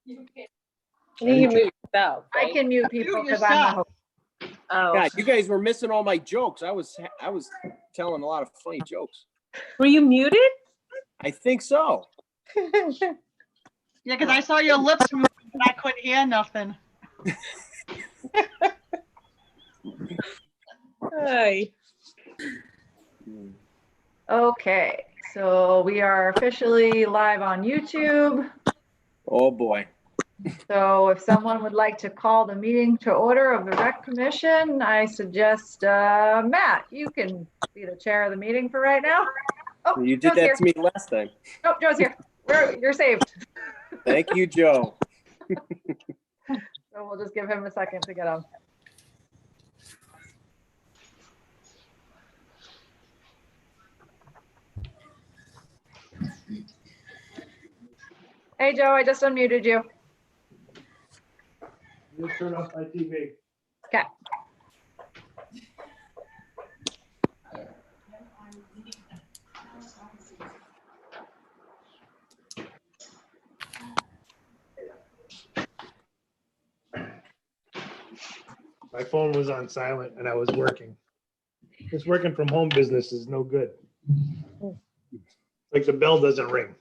You can mute yourself. I can mute people Mute because I'm the yourself. host. Oh, Yeah, you guys were missing all my jokes. I was telling a lot of funny jokes. were you muted? I think so. Yeah, because I saw your lips moving and I couldn't hear nothing. Hi. Okay, so we are officially live on YouTube. Oh boy. So if someone would like to call the meeting to order of the Rec Commission, I suggest, Matt, you can be the chair of the meeting for right now. Oh, You did Joe's here. that to me last time. Oh, Joe's here. You're saved. Thank you, Joe. So we'll just give him a second to get on. Hey, Joe, I just unmuted you. Just turn off my TV. Okay. My phone was on silent and I was working. This working from home business is no good. Like the bell doesn't ring.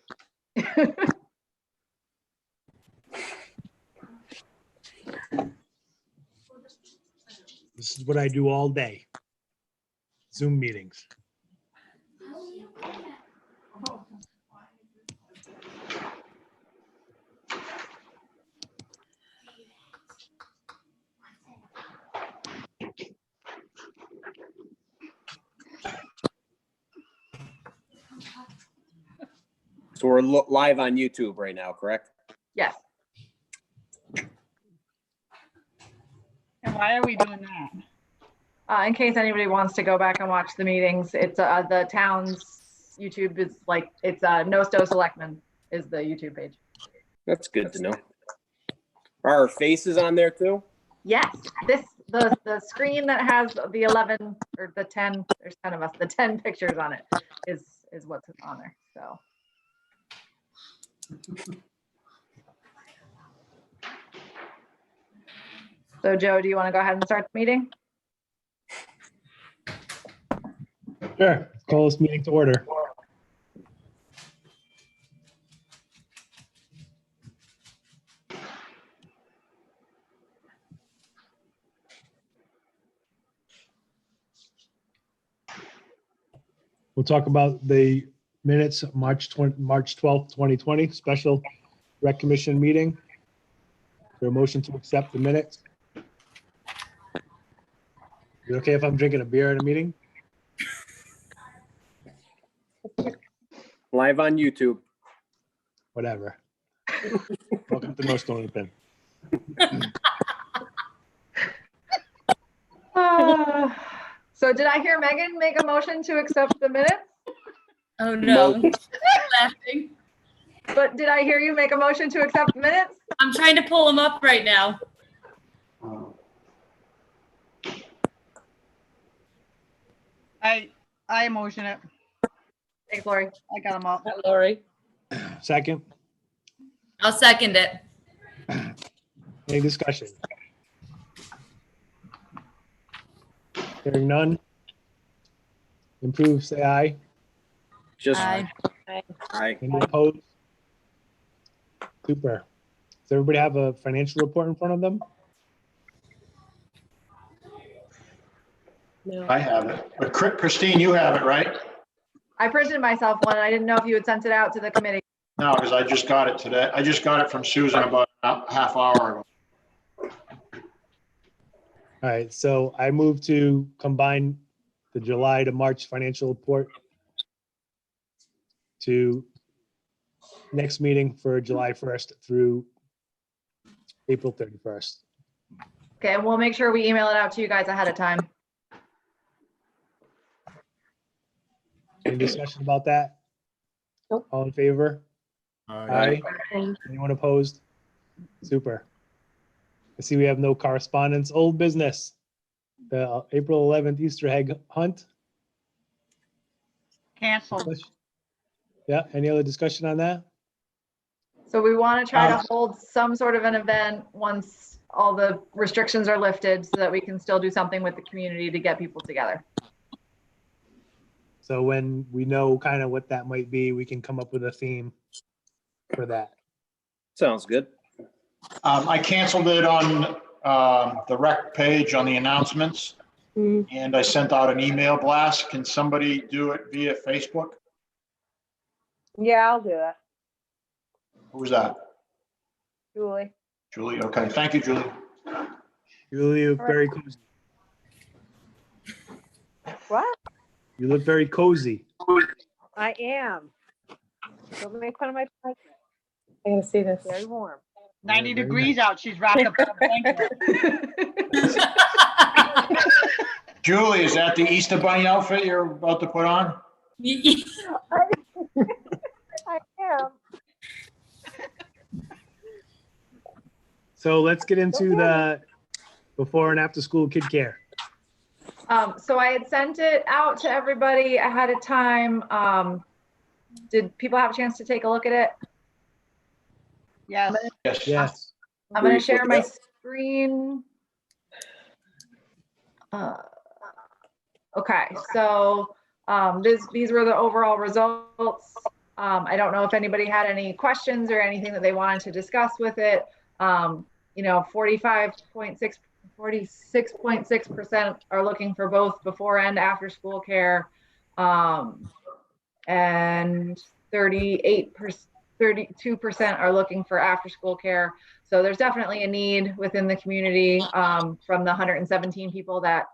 This is what I do all day. Zoom meetings. So we're live on YouTube right now, correct? Yes. And why are we doing that? In case anybody wants to go back and watch the meetings, it's the town's YouTube is like, it's Nosto Selectmen is the YouTube page. That's good to know. Are our faces on there too? Yes, the screen that has the 11 or the 10, there's 10 of us, the 10 pictures on it is what's on there, so. So Joe, do you want to go ahead and start the meeting? Sure. Call this meeting to order. We'll talk about the minutes, March 12th, 2020, special rec commission meeting. Is there a motion to accept the minutes? Is it okay if I'm drinking a beer at a meeting? Live on YouTube. Whatever. Welcome to No Stonington. So did I hear Megan make a motion to accept the minutes? Oh, no. Mo- Laughing. But did I hear you make a motion to accept the minutes? I'm trying to pull them up right now. I motion it. Thanks, Lori. I got them up. Hi, Lori. Second, I'll second it. any discussion? Hearing none. Improve, say aye. Just Aye. aye. Any opposed? Super. Does everybody have a financial report in front of them? No. I have it. But Christine, you have it, right? I printed myself one. I didn't know if you had sent it out to the committee. No, because I just got it today. I just got it from Susan about a half hour ago. All right, so I move to combine the July to March financial report to next meeting for July 1st through April 31st. Okay, and we'll make sure we email it out to you guys ahead of time. Any discussion about that? Nope. All in favor? Aye. Aye. Anyone opposed? Super. I see we have no correspondence. Old business. The April 11th Easter egg hunt. Canceled. Yeah, any other discussion on that? So we want to try to hold some sort of an event once all the restrictions are lifted so that we can still do something with the community to get people together. So when we know kind of what that might be, we can come up with a theme for that. Sounds good. I canceled it on the rec page on the announcements, Mm. and I sent out an email blast. Can somebody do it via Facebook? Yeah, I'll do it. Who's that? Julie. Julie? Okay, thank you, Julie. Julie, you look very cozy. What? You look very cozy. I am. Don't make fun of my blanket. I gotta see this. Very warm. 90 very degrees out. She's wrapped up in a blanket. Julie, is that the Easter Bunny outfit you're about to put on? I am. So let's get into the before and after school kid care. So I had sent it out to everybody ahead of time. Did people have a chance to take a look at it? Yes. Yes. Yes. I'm going to share my screen. Okay, so these were the overall results. I don't know if anybody had any questions or anything that they wanted to discuss with it. 46.6% are looking for both before and after school care. And 32% are looking for after school care. So there's definitely a need within the community from the 117 people that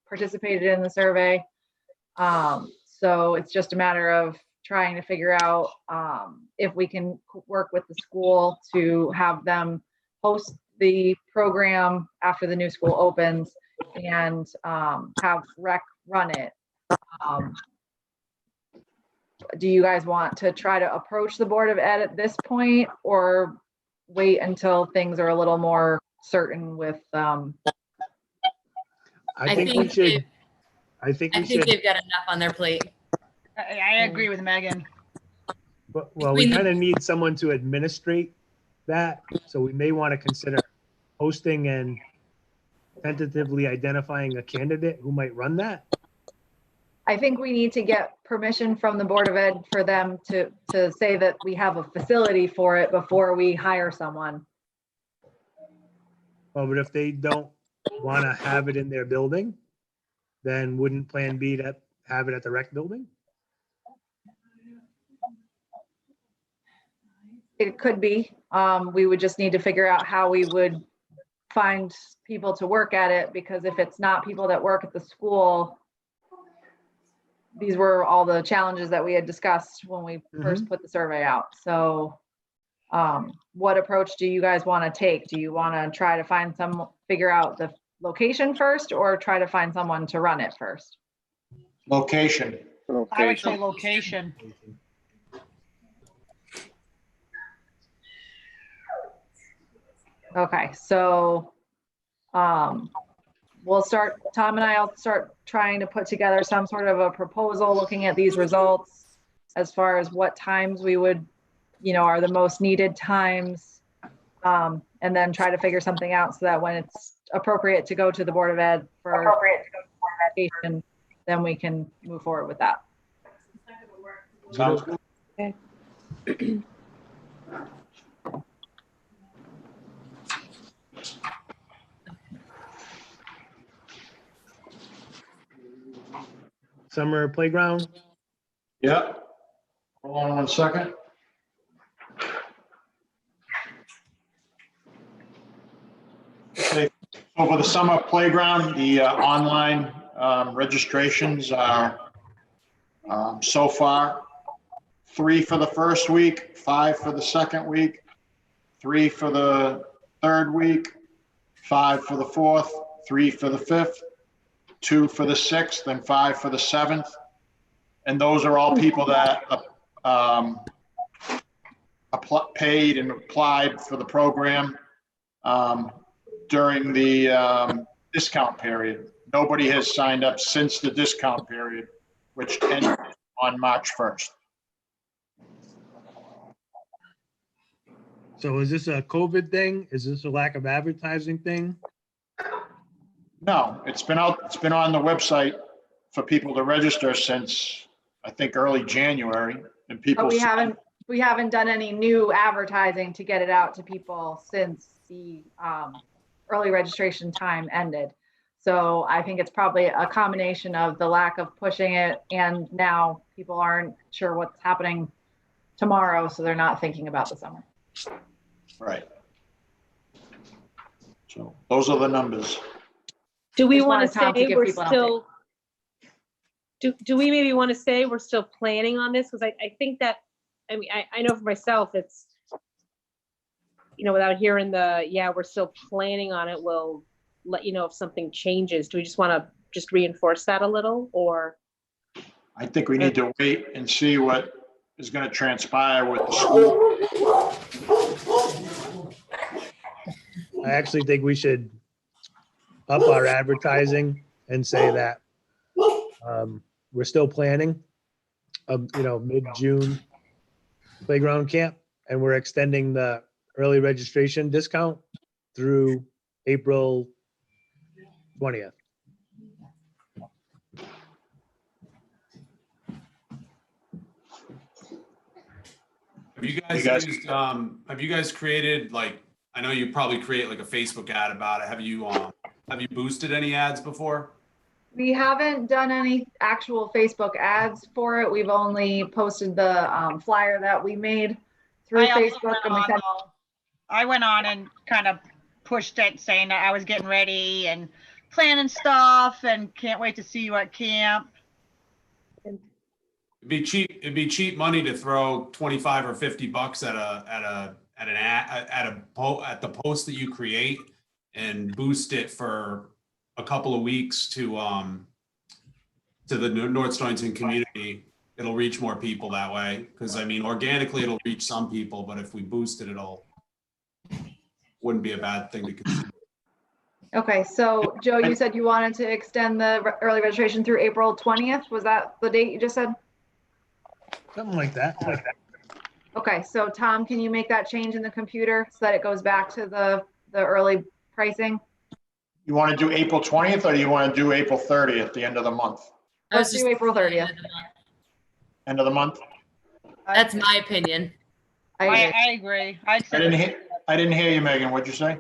participated in the survey. So it's just a matter of trying to figure out if we can work with the school to have them host the program after the new school opens and have rec run it. Do you guys want to try to approach the Board of Ed at this point or wait until things are a little more certain with? I think we should. I think they've got enough on their plate. I agree with Megan. Well, we kind of need someone to administrate that. So we may want to consider hosting and tentatively identifying a candidate who might run that. I think we need to get permission from the Board of Ed for them to say that we have a facility for it before we hire someone. Well, but if they don't want to have it in their building, then wouldn't plan B to have it at the rec building? It could be. We would just need to figure out how we would find people to work at it, because if it's not people that work at the school, these were all the challenges that we had discussed when we first put the survey out. So what approach do you guys want to take? Do you want to try to figure out the location first, or try to find someone to run it first? Location. I would say location. Okay, so Tom and I'll start trying to put together some sort of a proposal looking at these results as far as what times we would, are the most needed times. And then try to figure something out so that when it's appropriate to go to the Board of Ed for education, then we can move forward with that. Sounds good. Okay. Summer playground? Yeah. Hold on 1 second. Okay. So for the summer playground, the online registrations are so far 3 for the first week, 5 for the second week, 3 for the third week, 5 for the fourth, 3 for the fifth, 2 for the 6th, and 5 for the 7th. And those are all people that paid and applied for the program during the discount period. Nobody has signed up since the discount period, which ended on March 1st. So is this a COVID thing? Is this a lack of advertising thing? No, it's been on the website for people to register since, I think, early January, and people. But we haven't done any new advertising to get it out to people since the early registration time ended. So I think it's probably a combination of the lack of pushing it, and now people aren't sure what's happening tomorrow, so they're not thinking about the summer. Right. So those are the numbers. Do we Just want wanted to Tom to say give we're people an still, do we maybe want to say we're still planning on this? Because I think that, I mean, I know for myself, it's, without hearing we're still planning on it, we'll let you know if something changes. Do we just want to just reinforce that a little, or? I think we need to wait and see what is going to transpire with the school. I actually think we should up our advertising and say that we're still planning, mid-June playground camp, and we're extending the early registration discount through April 20th. Have you guys created, like, I know you probably create like a Facebook ad about it. Have you boosted any ads before? We haven't done any actual Facebook ads for it. We've only posted the flyer that we made through I also Facebook. went on, though. I went on and kind of pushed it, saying that I was getting ready and planning stuff and can't wait to see you at camp. It'd be cheap money to throw 25 or 50 bucks at the post that you create and boost it for a couple of weeks to the North Stonington community. It'll reach more people that way. Because I mean, organically it'll reach some people, but if we boost it, wouldn't be a bad thing to consider. Okay, so Joe, you said you wanted to extend the early registration through April 20th. Was that the date you just said? Something like that. Okay, so Tom, can you make that change in the computer so that it goes back to the early pricing? You want to do April 20th, or do you want to do April 30th, the end of the month? Let's do April 30th. End of the month? That's my opinion. I I agree. I didn't hear you, Megan. What'd you say?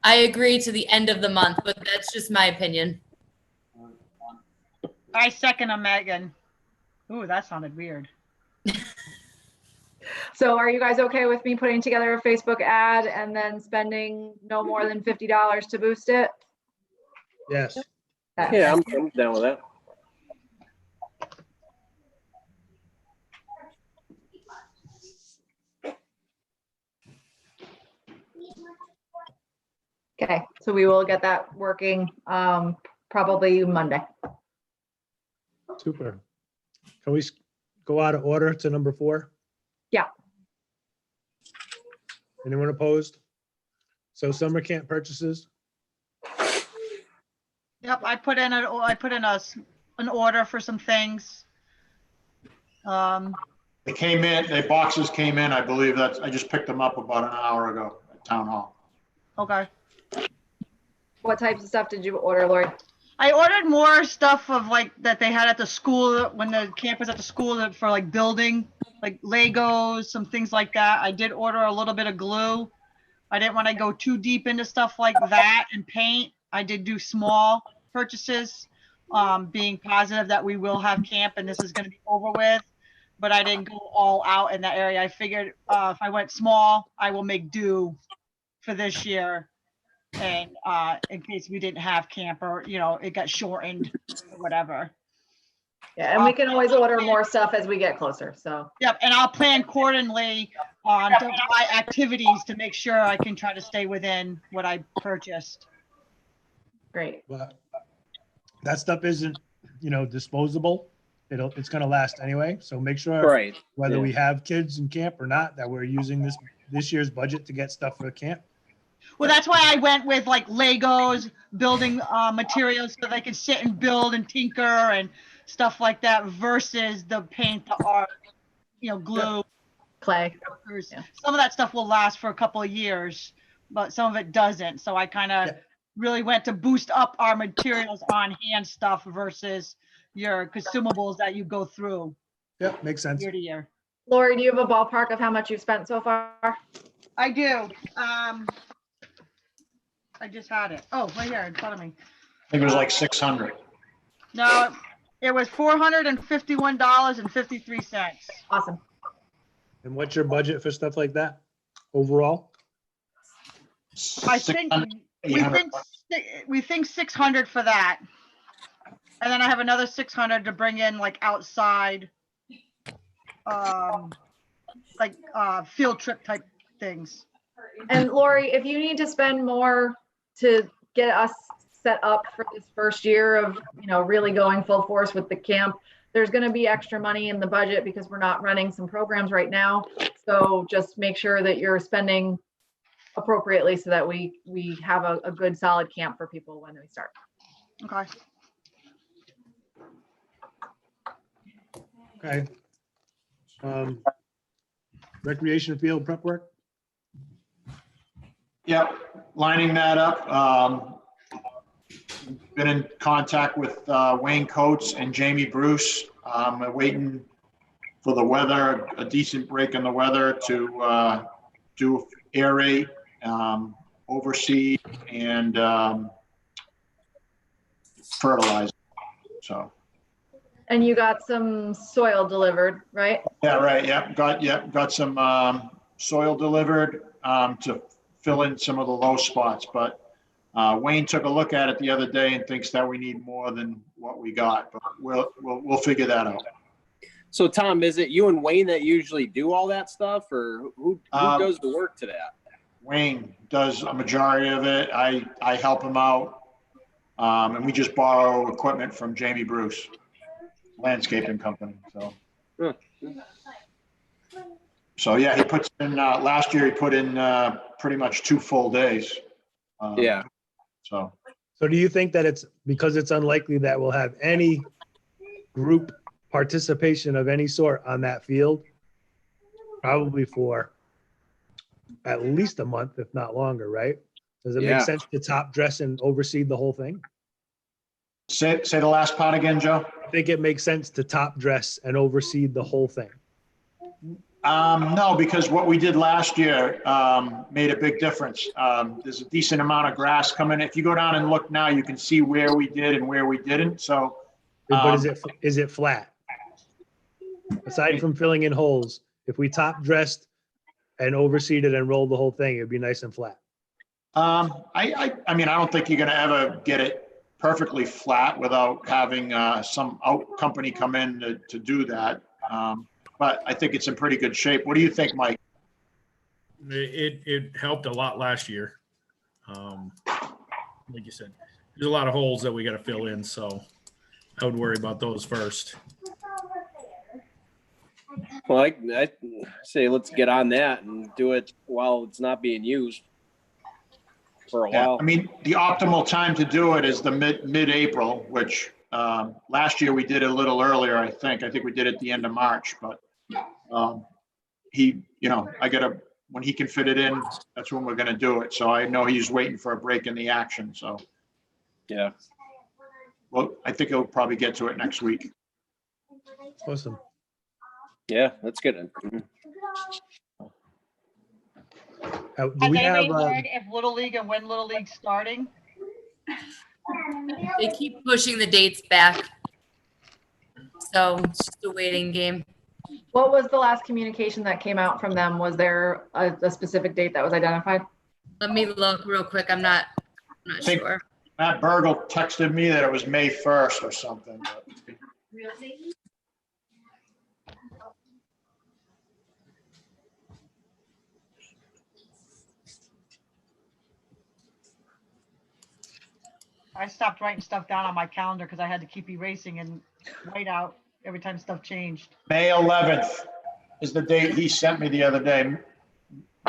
I agree to the end of the month, but that's just my opinion. I second a Megan. Ooh, that sounded weird. So are you guys okay with me putting together a Facebook ad and then spending no more than $50 to boost it? Yes. Okay. Yeah, I'm down with that. Okay, so we will get that working probably Monday. Super. Can we go out of order to number 4? Yeah. Anyone opposed? So summer camp purchases? Yep, I put in an order for some things. They came in, the boxes came in, I believe I just picked them up about an hour ago at Town Hall. Okay. What types of stuff did you order, Lori? I ordered more stuff of like that they had at the school when the camp was at the school for like building, like Legos, some things like that. I did order a little bit of glue. I didn't want to go too deep into stuff like that and paint. I did do small purchases, being positive that we will have camp and this is going to be over with. But I didn't go all out in that area. I figured if I went small, I will make do for this year. And in case we didn't have camp or, it got shortened or whatever. Yeah, and we can always order more stuff as we get closer, so. Yep, and I'll plan accordingly on my activities to make sure I can try to stay within what I purchased. Great. But that stuff isn't, disposable. It's going to last anyway. So make sure Right. whether Yeah. we have kids in camp or not, that we're using this year's budget to get stuff for camp. Well, that's why I went with like Legos, building materials so they can sit and build and tinker and stuff like that versus the paint, the art, glue. clay. There's- Yeah. Some of that stuff will last for a couple of years, but some of it doesn't. So I kind of Yeah. really went to boost up our materials on hand stuff versus your consumables that you go through Yep, makes sense. year to year. Lori, do you have a ballpark of how much you've spent so far? I do. I just had it. Oh, right here in front of me. I think it was like 600. No, it was $451.53. Awesome. And what's your budget for stuff like that overall? I think 600, we 800. think we think 600 for that. And then I have another 600 to bring in like outside field trip type things. And Lori, if you need to spend more to get us set up for this first year of, really going full force with the camp, there's going to be extra money in the budget because we're not running some programs right now. So just make sure that you're spending appropriately so that we have a good solid camp for people when we start. Okay. Okay. Recreation field prep work? Yep, lining that up. Been in contact with Wayne Coates and Jamie Bruce. We're waiting for the weather, a decent break in the weather to do aerate, overseed, and fertilize. So. And you got some soil delivered, right? Yeah, right. Got some soil delivered to fill in some of the low spots, but Wayne took a look at it the other day and thinks that we need more than what we got, but we'll figure that out. So Tom, is it you and Wayne that usually do all that stuff, or who does the work to that? Wayne does a majority of it. I help him out, and we just borrow equipment from Jamie Bruce, landscaping company. So yeah, he puts in. Last year he put in pretty much 2 full days. Yeah. So do you think that it's because it's unlikely that we'll have any group participation of any sort on that field? Probably for at least a month, if not longer, right? Does it Yeah. make sense to top dress and oversee the whole thing? say the last part again, Joe. I think it makes sense to top dress and oversee the whole thing. No, because what we did last year made a big difference. There's a decent amount of grass coming. If you go down and look now, you can see where we did and where we didn't. So, But is it flat? Aside from filling in holes, if we top dressed and overseed it and rolled the whole thing, it'd be nice and flat. I mean, I don't think you're going to ever get it perfectly flat without having some company come in to do that. But I think it's in pretty good shape. What do you think, Mike? It helped a lot last year. Like you said, there's a lot of holes that we got to fill in, so I would worry about those first. Well, I say let's get on that and do it while it's not being used for a Yeah, while. I mean, the optimal time to do it is the mid-April, which last year we did it a little earlier, I think. I think we did it at the end of March, but when he can fit it in, that's when we're going to do it. So I know he's waiting for a break in the action. So, Yeah. well, I think he'll probably get to it next week. Awesome. Yeah, that's good. Do Has we have, anybody heard if Little League and when Little League's starting? They keep pushing the dates back. So it's just a waiting game. What was the last communication that came out from them? Was there a specific date that was identified? Let me look real quick. I'm not Think- sure. Matt Burgle texted me that it was May 1st or something. I stopped writing stuff down on my calendar because I had to keep erasing and white out every time stuff changed. May 11th is the date he sent me the other day.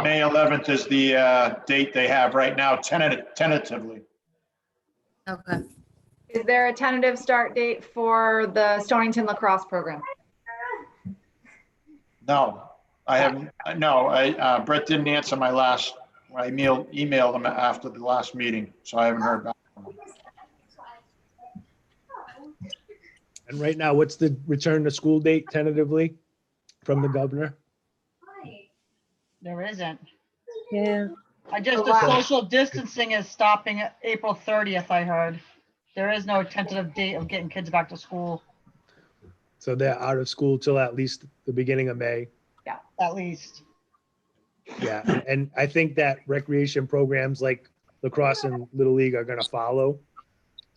May 11th is the date they have right now, tentatively. Okay. Is there a tentative start date for the Stonington lacrosse program? No, I haven't, no, Brett didn't answer my last, I emailed him after the last meeting, so I haven't heard back from him. And right now, what's the return to school date tentatively from the governor? There isn't. Yeah. The social distancing is stopping at April 30th, I heard. There is no tentative date of getting kids back to school, So they're out of school till at least the beginning of May. at least. Yeah, and I think that recreation programs like lacrosse and Little League are gonna follow.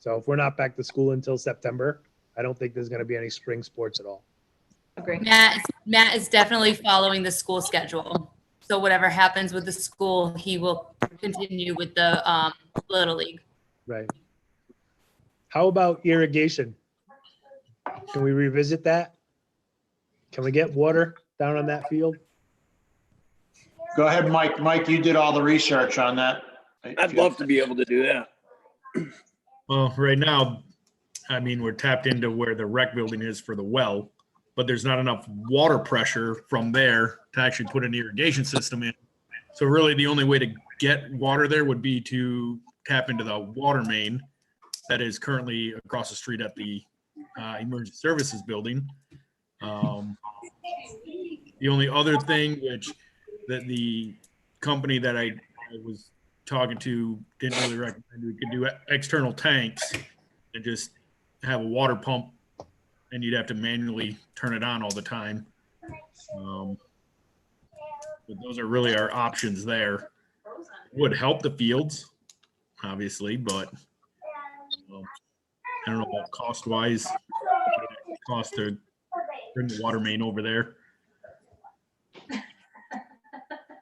So if we're not back to school until September, I don't think there's gonna be any spring sports at all. Agree. Matt is definitely following the school schedule. So whatever happens with the school, he will continue with the Little League. Right. How about irrigation? Can we revisit that? Can we get water down on that field? Go ahead, Mike. Mike, you did all the research on that. I'd love to be able to do that. Well, right now, I mean, we're tapped into where the rec building is for the well, but there's not enough water pressure from there to actually put an irrigation system in. So really the only way to get water there would be to tap into the water main that is currently across the street at the emergency services building. The only other thing which that the company that I was talking to didn't really recommend, we could do external tanks and just have a water pump, and you'd have to manually turn it on all the time. But those are really our options there. Would help the fields, obviously, but I don't know about cost wise, cost to bring the water main over there.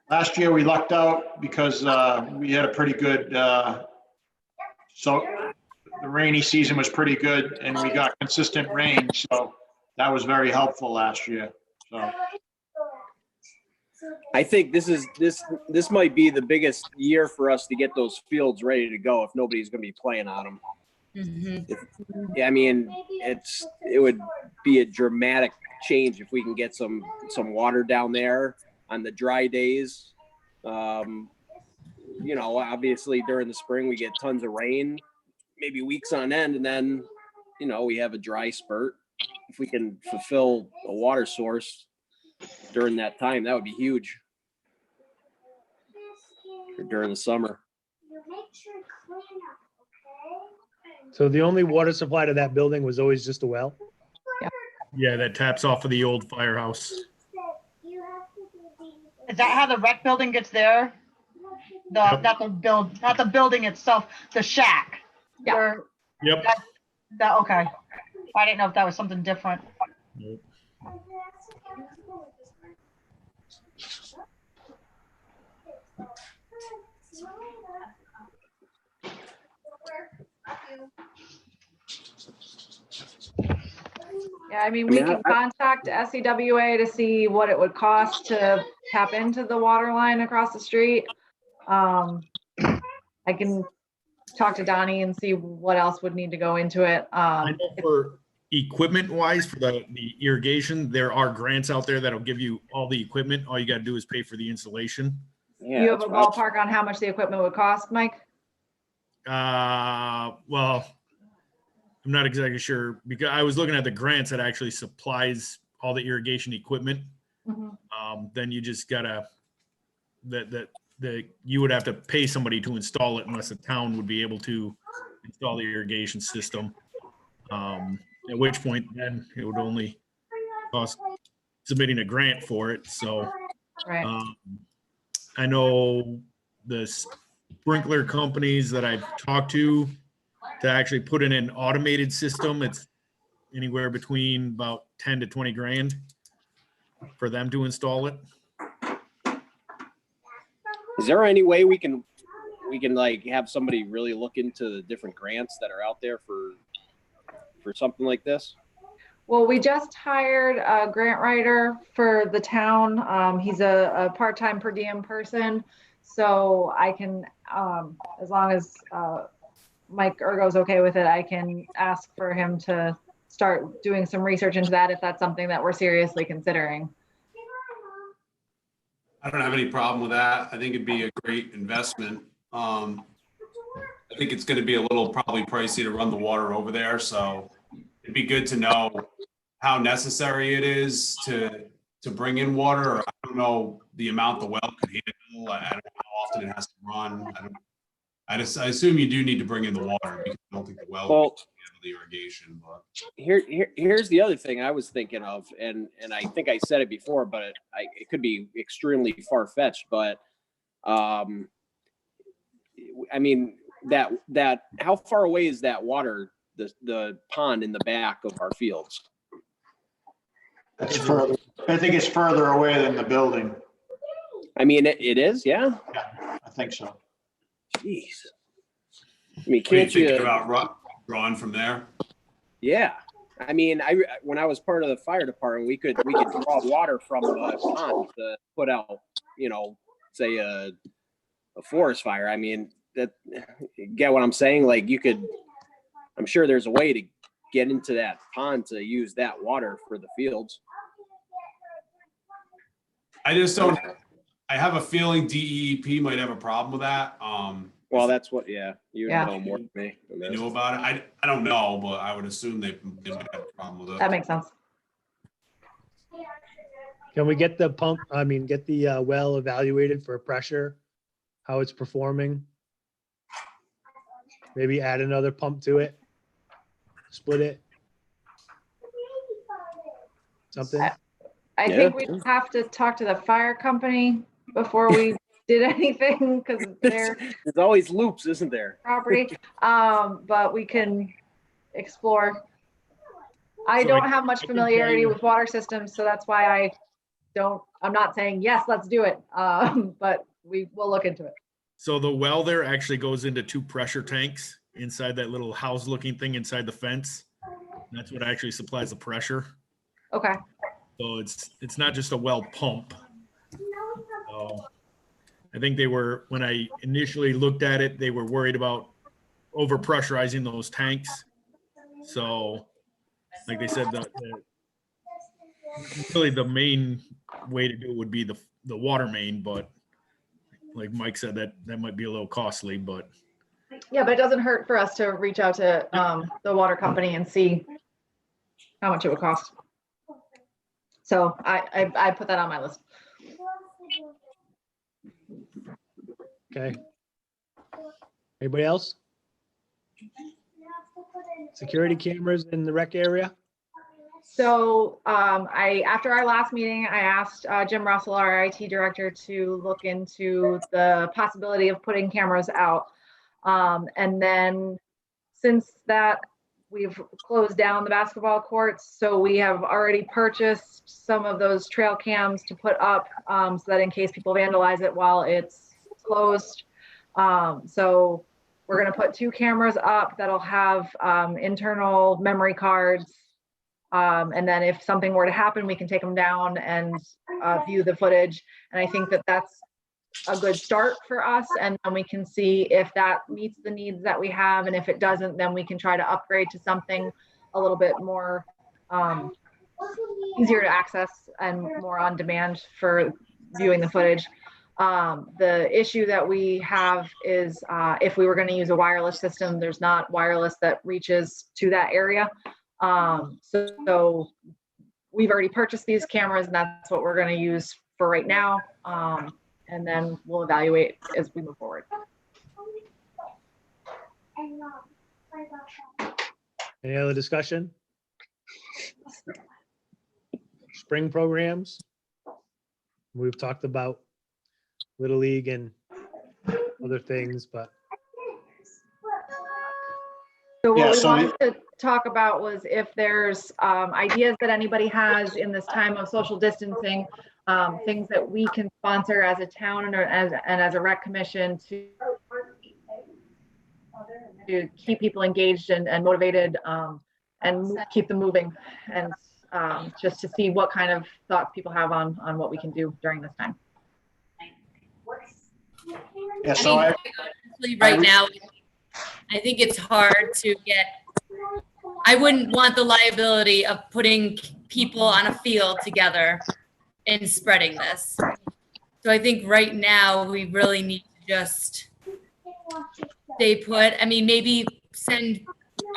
Last year, we lucked out because we had a pretty good, so the rainy season was pretty good and we got consistent rain. So that was very helpful last year. So I think this might be the biggest year for us to get those fields ready to go if nobody's going to be playing on them. Yeah, I mean, it would be a dramatic change if we can get some water down there on the dry days. You know, obviously during the spring we get tons of rain, maybe weeks on end, and then, you know, we have a dry spurt. If we can fulfill a water source during that time, that would be huge. Or during the summer. So the only water supply to that building was always just a well? Yeah, that taps off of the old firehouse. Is that how the rec building gets there? Not the building itself, the shack? Yeah. Where- Yep. That, okay. I didn't know if that was something different. Nope. Yeah, I mean, we can contact SCWA to see what it would cost to tap into the water line across the street. I can talk to Donnie and see what else would need to go into it. I know for equipment wise, for the irrigation, there are grants out there that'll give you all the equipment. All you got to do is pay for the installation. Yeah, You have a that's what ballpark on how much the equipment would cost, Mike? Well, I'm not exactly sure because I was looking at the grants that actually supplies all the irrigation equipment. Then you just gotta you would have to pay somebody to install it unless the town would be able to install the irrigation system. At which point then it would only cost submitting a grant for it. So Right. I know the sprinkler companies that I've talked to actually put in an automated system. It's anywhere between about 10 to 20 grand for them to install it. Is there any way we can like have somebody really look into the different grants that are out there for something like this? Well, we just hired a grant writer for the town. He's a part-time per diem person. So I can, as long as Mike Ergo's okay with it, I can ask for him to start doing some research into that if that's something that we're seriously considering. I don't have any problem with that. I think it'd be a great investment. I think it's going to be a little probably pricey to run the water over there, so it'd be good to know how necessary it is to bring in water. I don't know the amount the well could handle. I don't know how often it has to run. I assume you do need to bring in the water because I don't think the well Well, can handle the irrigation. But here's the other thing I was thinking of, and I think I said it before, but it could be extremely far fetched. But I mean that how far away is that water, the pond in the back of our fields? It's further, I think it's further away than the building. I mean, it is, yeah. Yeah, I think so. Jeez. I mean, what are you can't thinking you? about drawing from there? Yeah. I mean, when I was part of the fire department, we could draw water from the pond to put out, say a forest fire. I mean, get what I'm saying? Like I'm sure there's a way to get into that pond to use that water for the fields. I just don't. I have a feeling DEEP might have a problem with that. Well, that's what. Yeah, you Yeah. know more than me. on They this. knew about it. I don't know, but I would assume they might have a problem with That it. makes sense. Can we get the well evaluated for pressure, how it's performing? Maybe add another pump to it, split it. Something. I Yeah. think we'd have to talk to the fire company before we did anything because they're There's always loops, isn't there? property. But we can explore. I So don't I- have much I can familiarity tell you- with water systems, so that's why I'm not saying, yes, let's do it. But we will look into it. So the well there actually goes into 2 pressure tanks inside that little house looking thing inside the fence. That's what actually supplies the pressure. Okay. So it's not just a well pump. So I think when I initially looked at it, they were worried about over pressurizing those tanks. So like they said, really the main way to do it would be the water main, but like Mike said, that might be a little costly, but Yeah, but it doesn't hurt for us to reach out to the water company and see how much it would cost. So I put that on my list. Okay. Anybody else? Security cameras in the rec area? So after our last meeting, I asked Jim Russell, our IT director, to look into the possibility of putting cameras out. And then since that, we've closed down the basketball courts. So we have already purchased some of those trail cams to put up so that in case people vandalize it while it's closed. So we're going to put 2 cameras up that'll have internal memory cards. And then if something were to happen, we can take them down and view the footage. And I think that that's a good start for us. And then we can see if that meets the needs that we have. And if it doesn't, then we can try to upgrade to something a little bit more easier to access and more on demand for viewing the footage. The issue that we have is if we were going to use a wireless system, there's not wireless that reaches to that area. So we've already purchased these cameras and that's what we're going to use for right now. And then we'll evaluate as we move forward. Any other discussion? Spring programs? We've talked about Little League and other things, but So Yeah, what we so wanted to talk about was if there's ideas that anybody has in this time of social distancing, things that we can sponsor as a town and as a rec commission to keep people engaged and motivated and keep them moving, and just to see what kind of thoughts people have on what we can do during this time. Yeah, so Honestly, right now, I think it's hard to get, I wouldn't want the liability of putting people on a field together and spreading this. So I think right now we really need to just stay put. I mean, maybe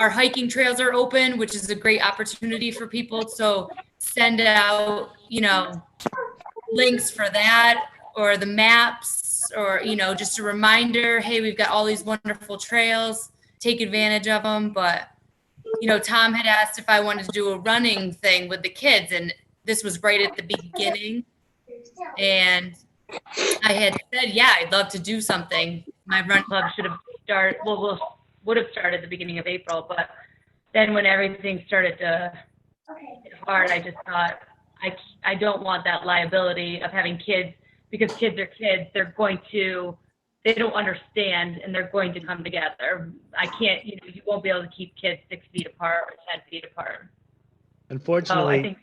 our hiking trails are open, which is a great opportunity for people. So send out, links for that, or the maps, or, just a reminder, hey, we've got all these wonderful trails, take advantage of them. But, Tom had asked if I wanted to do a running thing with the kids, and this was right at the beginning. And I had said, yeah, I'd love to do something. My run club would have started at the beginning of April, but then when everything started to get hard, I just thought, I don't want that liability of having kids, because kids are kids. They don't understand, and they're going to come together. I can't, you won't be able to keep kids 6 feet apart or 10 feet apart. Unfortunately,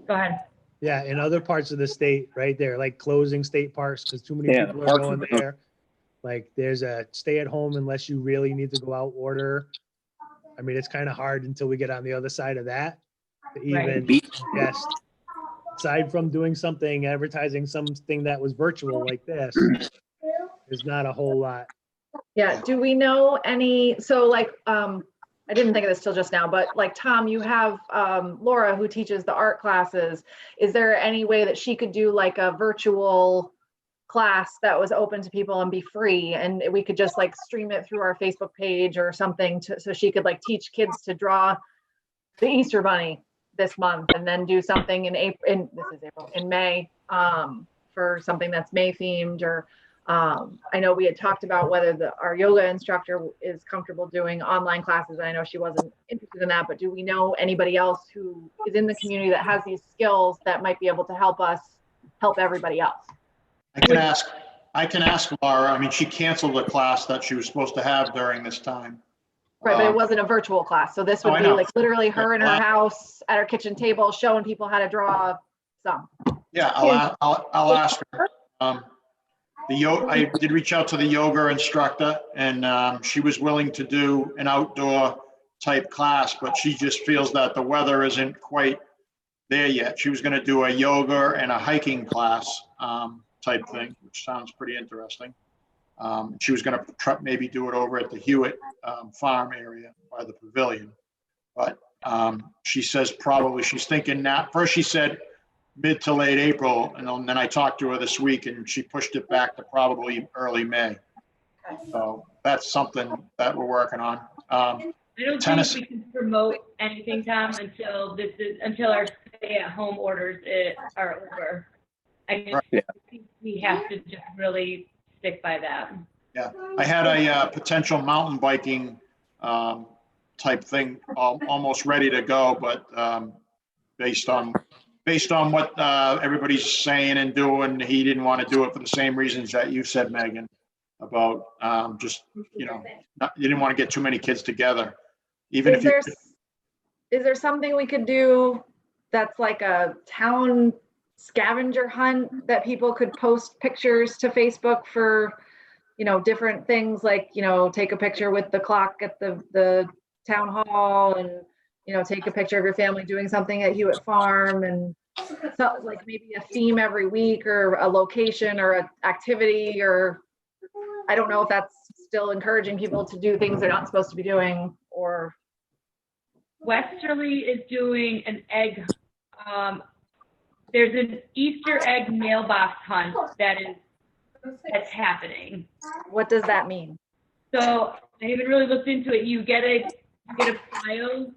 Go ahead. yeah, in other parts of the state, right, they're like closing state parks because too many people are going there. Like there's a stay at home unless you really need to go out order. I mean, it's kind of hard until we get on the other side of that to even suggest, aside from doing something, advertising something that was virtual like this, there's not a whole lot. Yeah, do we know so like, I didn't think of this till just now, but like, Tom, you have Laura who teaches the art classes. Is there any way that she could do like a virtual class that was open to people and be free, and we could just like stream it through our Facebook page or something so she could like teach kids to draw the Easter Bunny this month, and then do something in May for something that's May themed, or I know we had talked about whether our yoga instructor is comfortable doing online classes. I know she wasn't interested in that, but do we know anybody else who is in the community that has these skills that might be able to help everybody else? I can ask Laura. I mean, she canceled a class that she was supposed to have during this time. Right, but it wasn't a virtual class. So this would be like literally her in her house at her kitchen table showing people how to draw some. Yeah, I'll ask her. I did reach out to the yoga instructor, and she was willing to do an outdoor type class, but she just feels that the weather isn't quite there yet. She was going to do a yoga and a hiking class type thing, which sounds pretty interesting. She was going to maybe do it over at the Hewitt farm area by the pavilion, but she says probably she's thinking now. First she said mid to late April, and then I talked to her this week, and she pushed it back to probably early May. So that's something that we're working on. I don't think we can promote anything, Tom, until our stay-at-home orders are over. I think we have to just really stick by that. Yeah, I had a potential mountain biking type thing almost ready to go, but based on what everybody's saying and doing, he didn't want to do it for the same reasons that you said, Megan, about you didn't want to get too many kids together. Even is there something we could do that's like a town scavenger hunt that people could post pictures to Facebook for, different things, like, take a picture with the clock at the town hall, and, take a picture of your family doing something at Hewitt Farm, and so like maybe a theme every week, or a location or an activity, or I don't know if that's still encouraging people to do things they're not supposed to be doing, or. Westerly is doing an egg. There's an Easter egg mailbox hunt that's happening. What does that mean? So I haven't really looked into it. You get a file,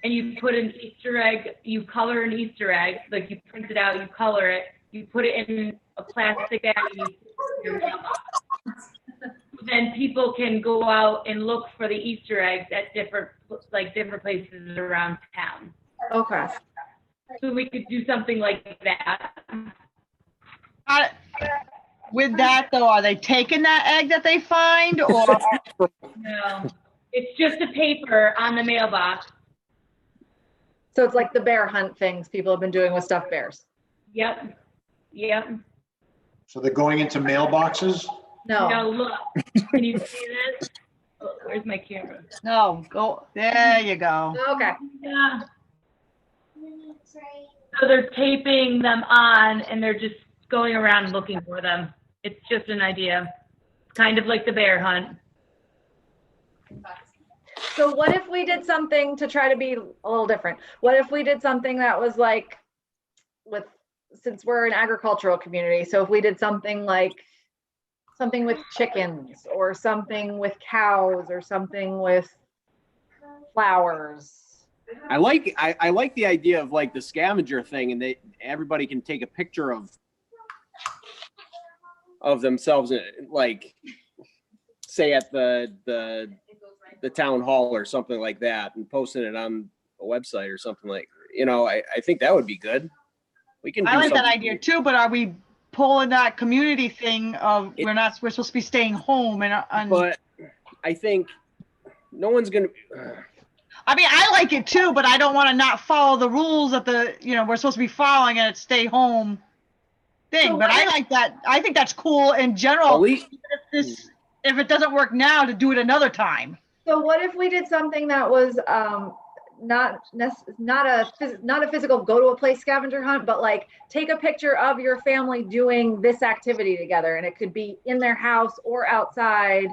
and you put an Easter egg. You color an Easter egg, like you print it out, you color it, you put it in a plastic bag, and you put it in your mailbox. Then people can go out and look for the Easter eggs at different places around town. Okay. So we could do something like that. With that though, are they taking that egg that they find, or? No, it's just a paper on the mailbox. So it's like the bear hunt things people have been doing with stuffed bears. Yep. So they're going into mailboxes? No, look. Can you see this? Oh, where's my camera? No, go. There you go. Okay. Yeah. So they're taping them on, and they're just going around looking for them. It's just an idea, kind of like the bear hunt. So what if we did something to try to be a little different? What if we did something that was like since we're an agricultural community, so if we did something like something with chickens or something with cows or something with flowers. I like the idea of like the scavenger thing, and everybody can take a picture of themselves, like say at the town hall or something like that, and posting it on a website or something like, I think that would be good. We can. I like that idea too, but are we pulling that community thing of we're supposed to be staying home and But I think no one's gonna. I mean, I like it too, but I don't want to not follow the rules that we're supposed to be following and it's stay home thing. So but I like that. I think that's cool in general. Even if it doesn't work now, to do it another time. So what if we did something that was not a physical go to a place scavenger hunt, but like take a picture of your family doing this activity together, and it could be in their house or outside,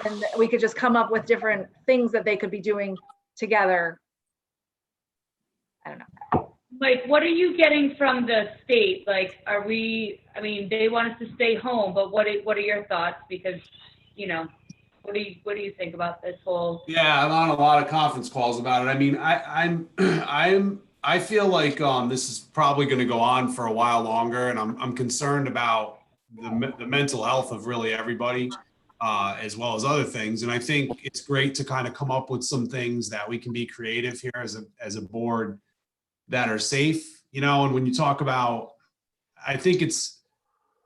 and we could just come up with different things that they could be doing together. I don't know. Like, what are you getting from the state? Like, they want us to stay home, but what are your thoughts? Because, what do you think about this whole? Yeah, I'm on a lot of conference calls about it. I mean, I feel like this is probably going to go on for a while longer, and I'm concerned about the mental health of really everybody, as well as other things. And I think it's great to kind of come up with some things that we can be creative here as a board that are safe, and when you talk about, I think it's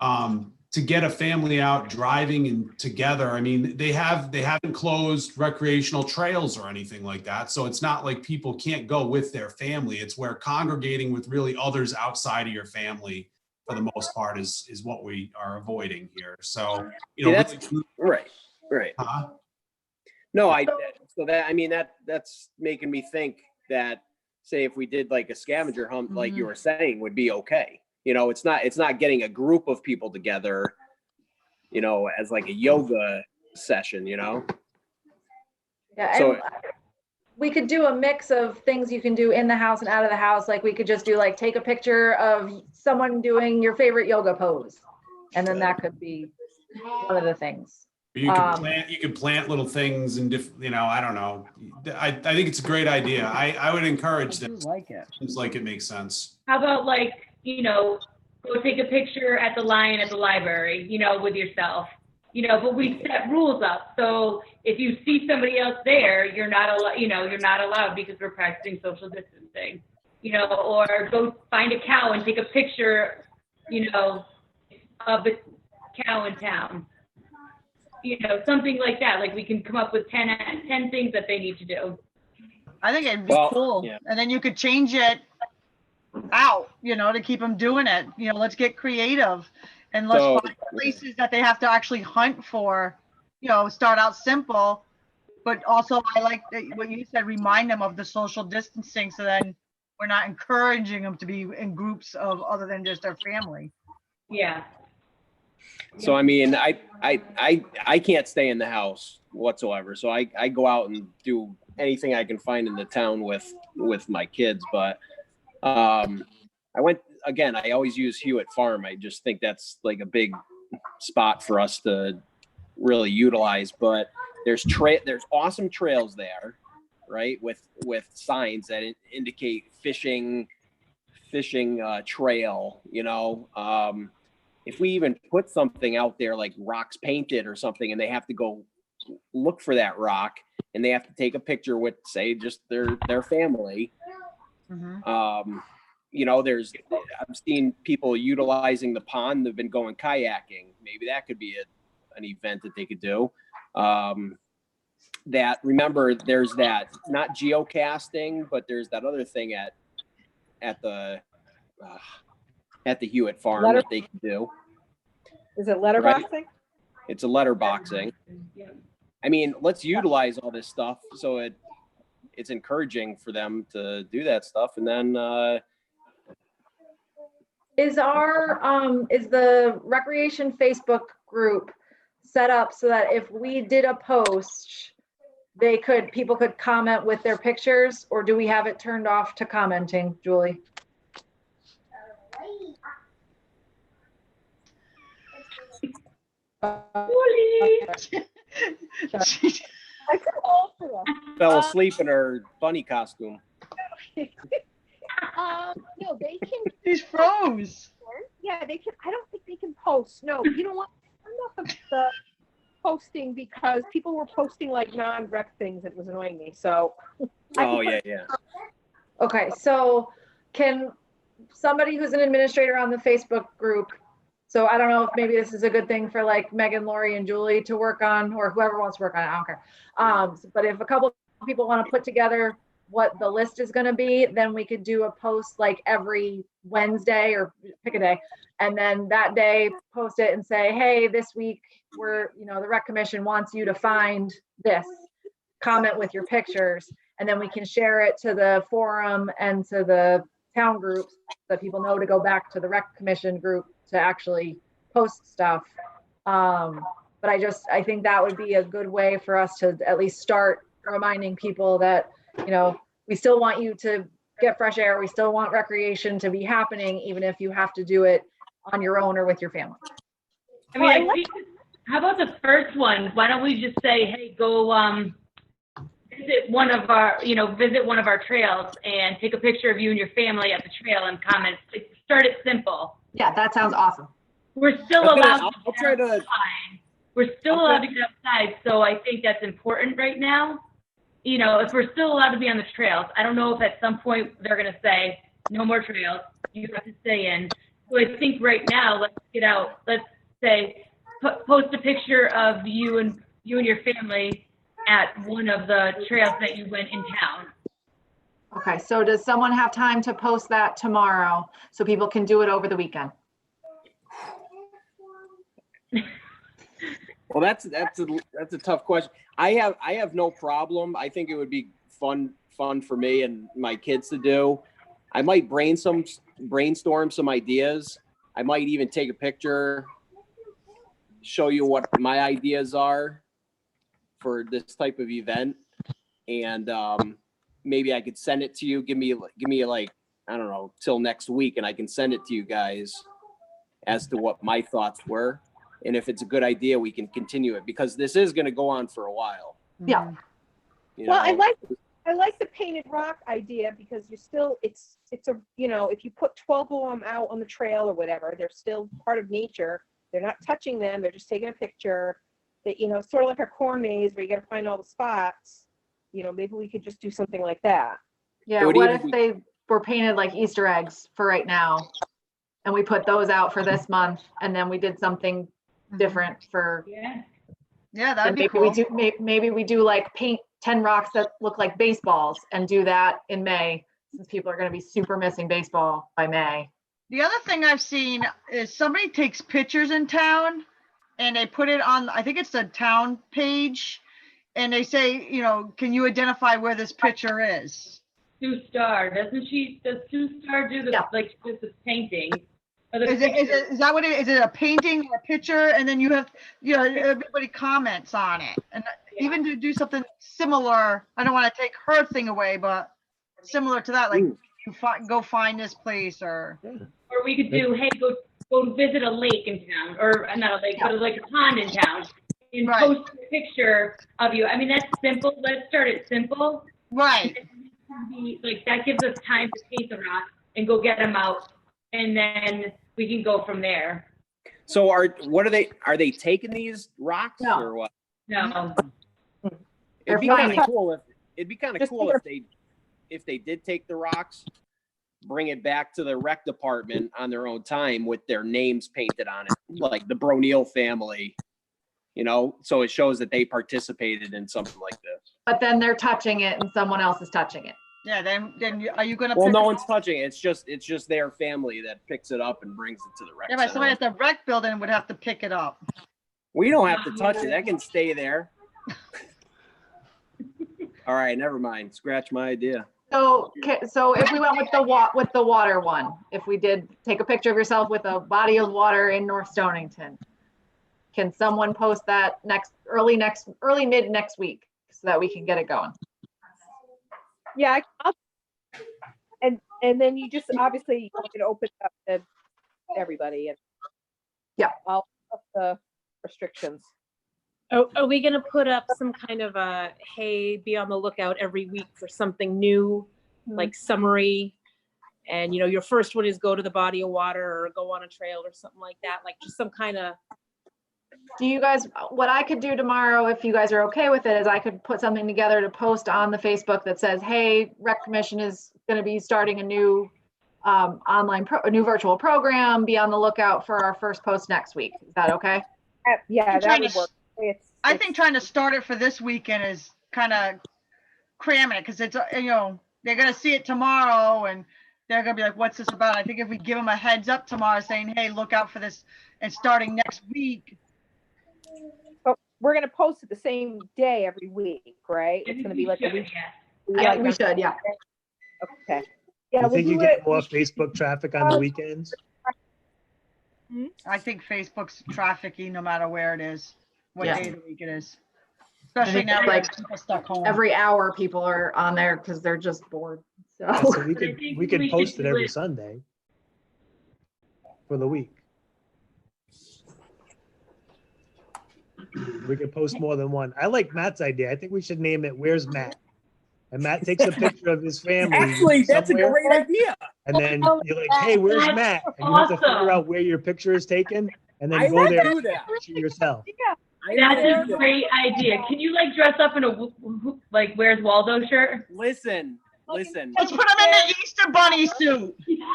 to get a family out driving and together. I mean, they haven't closed recreational trails or anything like that. So it's not like people can't go with their family. It's where congregating with really others outside of your family for the most part is what we are avoiding here. So, that's really, right. Huh? No, that's making me think that, say, if we did like a scavenger hunt, like you were saying, would be okay. It's not getting a group of people together, as like a yoga session, Yeah, So and we could do a mix of things you can do in the house and out of the house. Like we could just do like take a picture of someone doing your favorite yoga pose, and then that could be one of the things. You can plant little things and different, I don't know. I think it's a great idea. I would encourage this. Like it. Seems like it makes sense. How about go take a picture at the lion at the library, with yourself, but we set rules up. So if you see somebody else there, you're not allowed because we're practicing social distancing, or go find a cow and take a picture, of the cow in town. Something like that. Like we can come up with 10 things that they need to do. I think it'd be cool. Yeah. And then you could change it out, to keep them doing it. Let's get creative and let's find places that they have to actually hunt for, start out simple. But also I like what you said, remind them of the social distancing. So then we're not encouraging them to be in groups of other than just their family. Yeah. So, I mean, I can't stay in the house whatsoever. So I go out and do anything I can find in the town with my kids. But I always use Hewitt Farm. I just think that's like a big spot for us to really utilize. But there's awesome trails there, right? With signs that indicate fishing trail, if we even put something out there like rocks painted or something, and they have to go look for that rock and they have to take a picture with, say, just their family. Mm-hmm. I've seen people utilizing the pond. They've been going kayaking. Maybe that could be an event that they could do. Remember, there's that, not geocaching, but there's that other thing at the Hewitt Farm that they can do. Is it letterboxing? It's a letterboxing. I mean, let's utilize all this stuff so it's encouraging for them to do that stuff. And then Is is the recreation Facebook group set up so that if we did a post, people could comment with their pictures, or do we have it turned off to commenting, Julie? I could alter them. Fell asleep in her bunny costume. No, they can. He's froze. Yeah, they can. I don't think they can post. No, you know what? I'm not the posting because people were posting like non-rec things. It was annoying me. So. Oh, yeah. Okay, so can somebody who's an administrator on the Facebook group, so I don't know if maybe this is a good thing for like Megan, Lori, and Julie to work on, or whoever wants to work on it, I don't care. But if a couple of people want to put together what the list is going to be, then we could do a post like every Wednesday, or pick a day, and then that day post it and say, hey, this week the rec commission wants you to find this, comment with your pictures, and then we can share it to the forum and to the town groups so people know to go back to the rec commission group to actually post stuff. But I think that would be a good way for us to at least start reminding people that, we still want you to get fresh air. We still want recreation to be happening, even if you have to do it on your own or with your family. I mean, I think, how about the first one? Why don't we just say, hey, go visit one of our trails and take a picture of you and your family at the trail and comment. Start it simple. Yeah, that sounds awesome. We're still allowed I'll try to. We're still allowed to get outside, so I think that's important right now. If we're still allowed to be on the trails, I don't know if at some point they're going to say, no more trails, you have to stay in. So I think right now, let's get out. Let's say, post a picture of you and your family at one of the trails that you went in town. Okay, so does someone have time to post that tomorrow so people can do it over the weekend? Well, that's a tough question. I have no problem. I think it would be fun for me and my kids to do. I might brainstorm some ideas. I might even take a picture, show you what my ideas are for this type of event, and maybe I could send it to you. Give me like, I don't know, till next week, and I can send it to you guys as to what my thoughts were. And if it's a good idea, we can continue it, because this is going to go on for a while. Yeah. Well, I like the painted rock idea, because it's a, if you put 12 of them out on the trail or whatever, they're still part of nature. They're not touching them. They're just taking a picture. That, sort of like our corn maze where you got to find all the spots. Maybe we could just do something like that. Yeah. What if they were painted like Easter eggs for right now, and we put those out for this month, and then we did something different for. Yeah, that'd be maybe cool. Maybe we do like paint 10 rocks that look like baseballs and do that in May, since people are going to be super missing baseball by May. The other thing I've seen is somebody takes pictures in town and they put it on, I think it's the town page, and they say, can you identify where this picture is? Sue Star, does Sue Star do the the painting? Is that what it is? Is it a painting or a picture? And then you have, everybody comments on it. And even to do something similar, I don't want to take her thing away, but similar to that, like go find this place, or we could do, hey, go visit a lake in town, or not a lake, but like a pond in town, and post a picture of you. I mean, that's simple. Let's start it simple. Right. Like that gives us time to paint the rock and go get them out, and then we can go from there. So are they taking these rocks or what? No. It'd be kind of cool if they did take the rocks, bring it back to the rec department on their own time with their names painted on it, like the Broneal family, so it shows that they participated in something like this. But then they're touching it and someone else is touching it. Yeah, then are you gonna? Well, no one's touching it. It's just their family that picks it up and brings it to the rec. Yeah, but somebody at the rec building would have to pick it up. We don't have to touch it. That can stay there. All right, never mind. Scratch my idea. So, so if we went with the water one, if we did take a picture of yourself with a body of water in North Stonington, can someone post that early mid next week so that we can get it going? Yeah, and then you just obviously you can open it up to everybody and all of the restrictions. Are we gonna put up some kind of a, hey, be on the lookout every week for something new, like summary? And your first one is go to the body of water or go on a trail or something like that, like just some kind of. Do you guys, what I could do tomorrow, if you guys are okay with it, is I could put something together to post on the Facebook that says, hey, Rec Commission is gonna be starting a new a new virtual program. Be on the lookout for our first post next week. Is that okay? Yeah, that would work. I think trying to start it for this weekend is kind of cramming it because it's, they're going to see it tomorrow and they're going to be like, what's this about? I think if we give them a heads up tomorrow saying, hey, look out for this and starting next week. But we're going to post it the same day every week, right? It's going to be like a week. Yeah, we should, yeah. Okay. Yeah, I think you get more Facebook traffic on the weekends. I think Facebook's trafficy no matter where it is, what Yeah. day of the week it is. Especially think now, like like people stuck home. Every hour people are on there because they're just bored. Yeah, So so we could post it every Sunday for the week. We could post more than one. I like Matt's idea. I think we should name it "Where's Matt?" And Matt takes a picture of his family. Actually, that's a somewhere, great idea. And then you're like, "Hey, where's Matt?" And you have to figure out where your picture is taken, and then I go would there do and that. picture yourself. That's a great idea. Can you like dress up in a like Where's Waldo shirt? Listen. Let's put him in the Easter Bunny suit.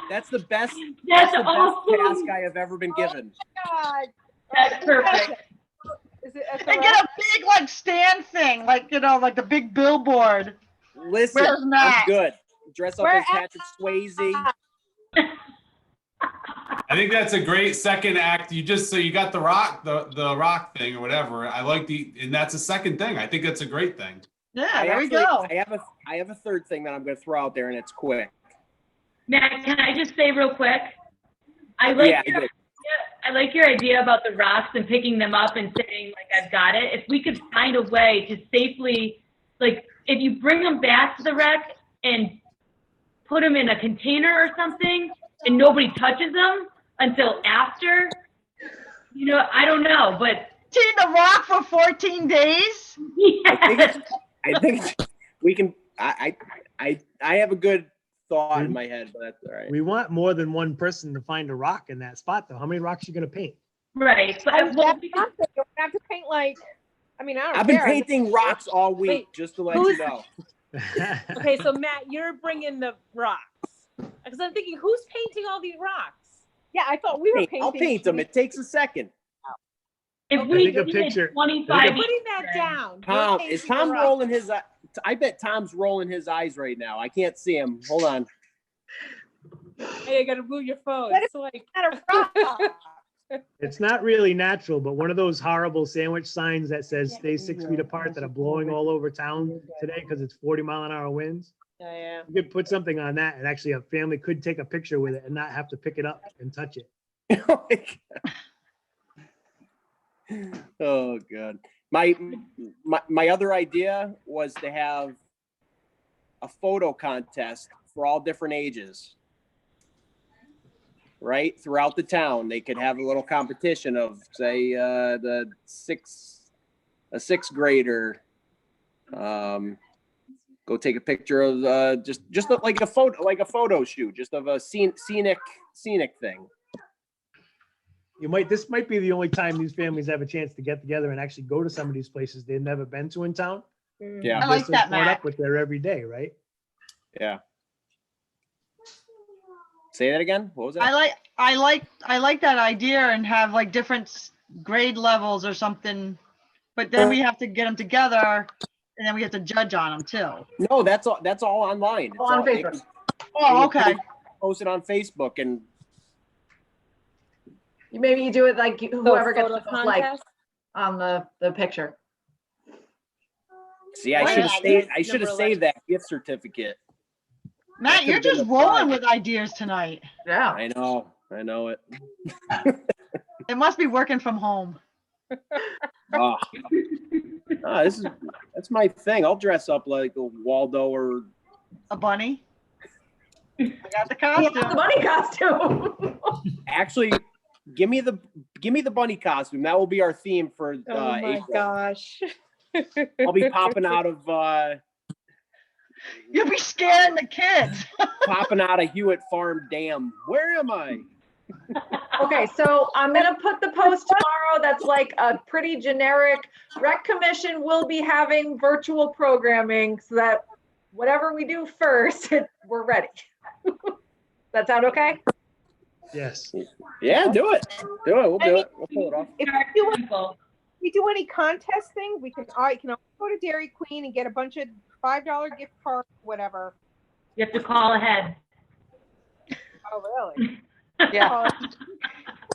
That's the best. That's the awesome. best task I have ever been given. God. That's perfect. Is it at the And get a big like stand thing, like like the big billboard. Listen, Where's Matt? I'm good. Dress up Where as Patrick Swayze. I think that's a great second act. You got the rock, the rock thing or whatever. I like and that's a second thing. I think that's a great thing. Yeah, there we go. I have a third thing that I'm going to throw out there, and it's quick. Matt, can I just say real quick? I like your idea about the rocks and picking them up and saying like I've got it. If we could find a way to safely, like if you bring them back to the wreck and put them in a container or something, and nobody touches them until after, I don't know, but. Team the rock for 14 days? Yes. I think we can. I have a good thought in my head, but that's all right. We want more than one person to find a rock in that spot, though. How many rocks are you gonna paint? Right. But You don't have to paint like, I don't I've been care. painting rocks all week, Wait, just to let you know. Okay, so Matt, you're bringing the rocks. Because I'm thinking, who's painting all these rocks? Yeah, I thought we were Hey, painting. I'll paint them. It takes a second. if I we think a did picture- 25 I'm putting that down. You're Tom, painting is the Tom rocks. rolling his? I bet Tom's rolling his eyes right now. I can't see him. Hold on. Hey, I gotta move your phone. Let It's like, Not a rock. It's not really natural, but one of those horrible sandwich signs that says "Stay 6 feet apart" that are blowing all over town today because it's 40-mile-an-hour winds. yeah. You could put something on that, and actually a family could take a picture with it and not have to pick it up and touch it. Oh god. My other idea was to have a photo contest for all different ages. Right? Throughout the town, they could have a little competition of, say, a sixth grader. Go take a picture of just like a photo shoot, just of a scenic thing. This might be the only time these families have a chance to get together and actually go to some of these places they've never been to in town. Yeah. I like They're that, brought Matt. up with there every day, right? Yeah. Say that again. What was that? I like that idea and have like different grade levels or something, but then we have to get them together and then we have to judge on them too. No, that's all online. It's on all, they Facebook. can Oh, okay. post it on Facebook, and maybe you do it like whoever gets photo the most like contest? on the picture. see, I Why should have not? saved. I Number should have 11. saved that gift certificate. Matt, you're just rolling with ideas tonight. Yeah. I know it. It must be working from home. Oh. That's my thing. I'll dress up like a Waldo or A bunny. I got the Yeah, costume. the bunny costume. actually give me the bunny costume. That will be our theme for Oh my April. gosh. I'll be popping out of You'll be scaring the kids. Hewitt Farm Dam. Where am I? Okay, so I'm gonna put the post tomorrow. That's like a pretty generic. Rec Commission will be having virtual programming so that whatever we do first, we're ready. That sound okay? Yes. Yeah, do it. We'll do it. We'll pull it off. If we do any contest thing, we can, I can always go to Dairy Queen and get a bunch of $5 gift cards, whatever. You have to call ahead. Oh, really? Yeah.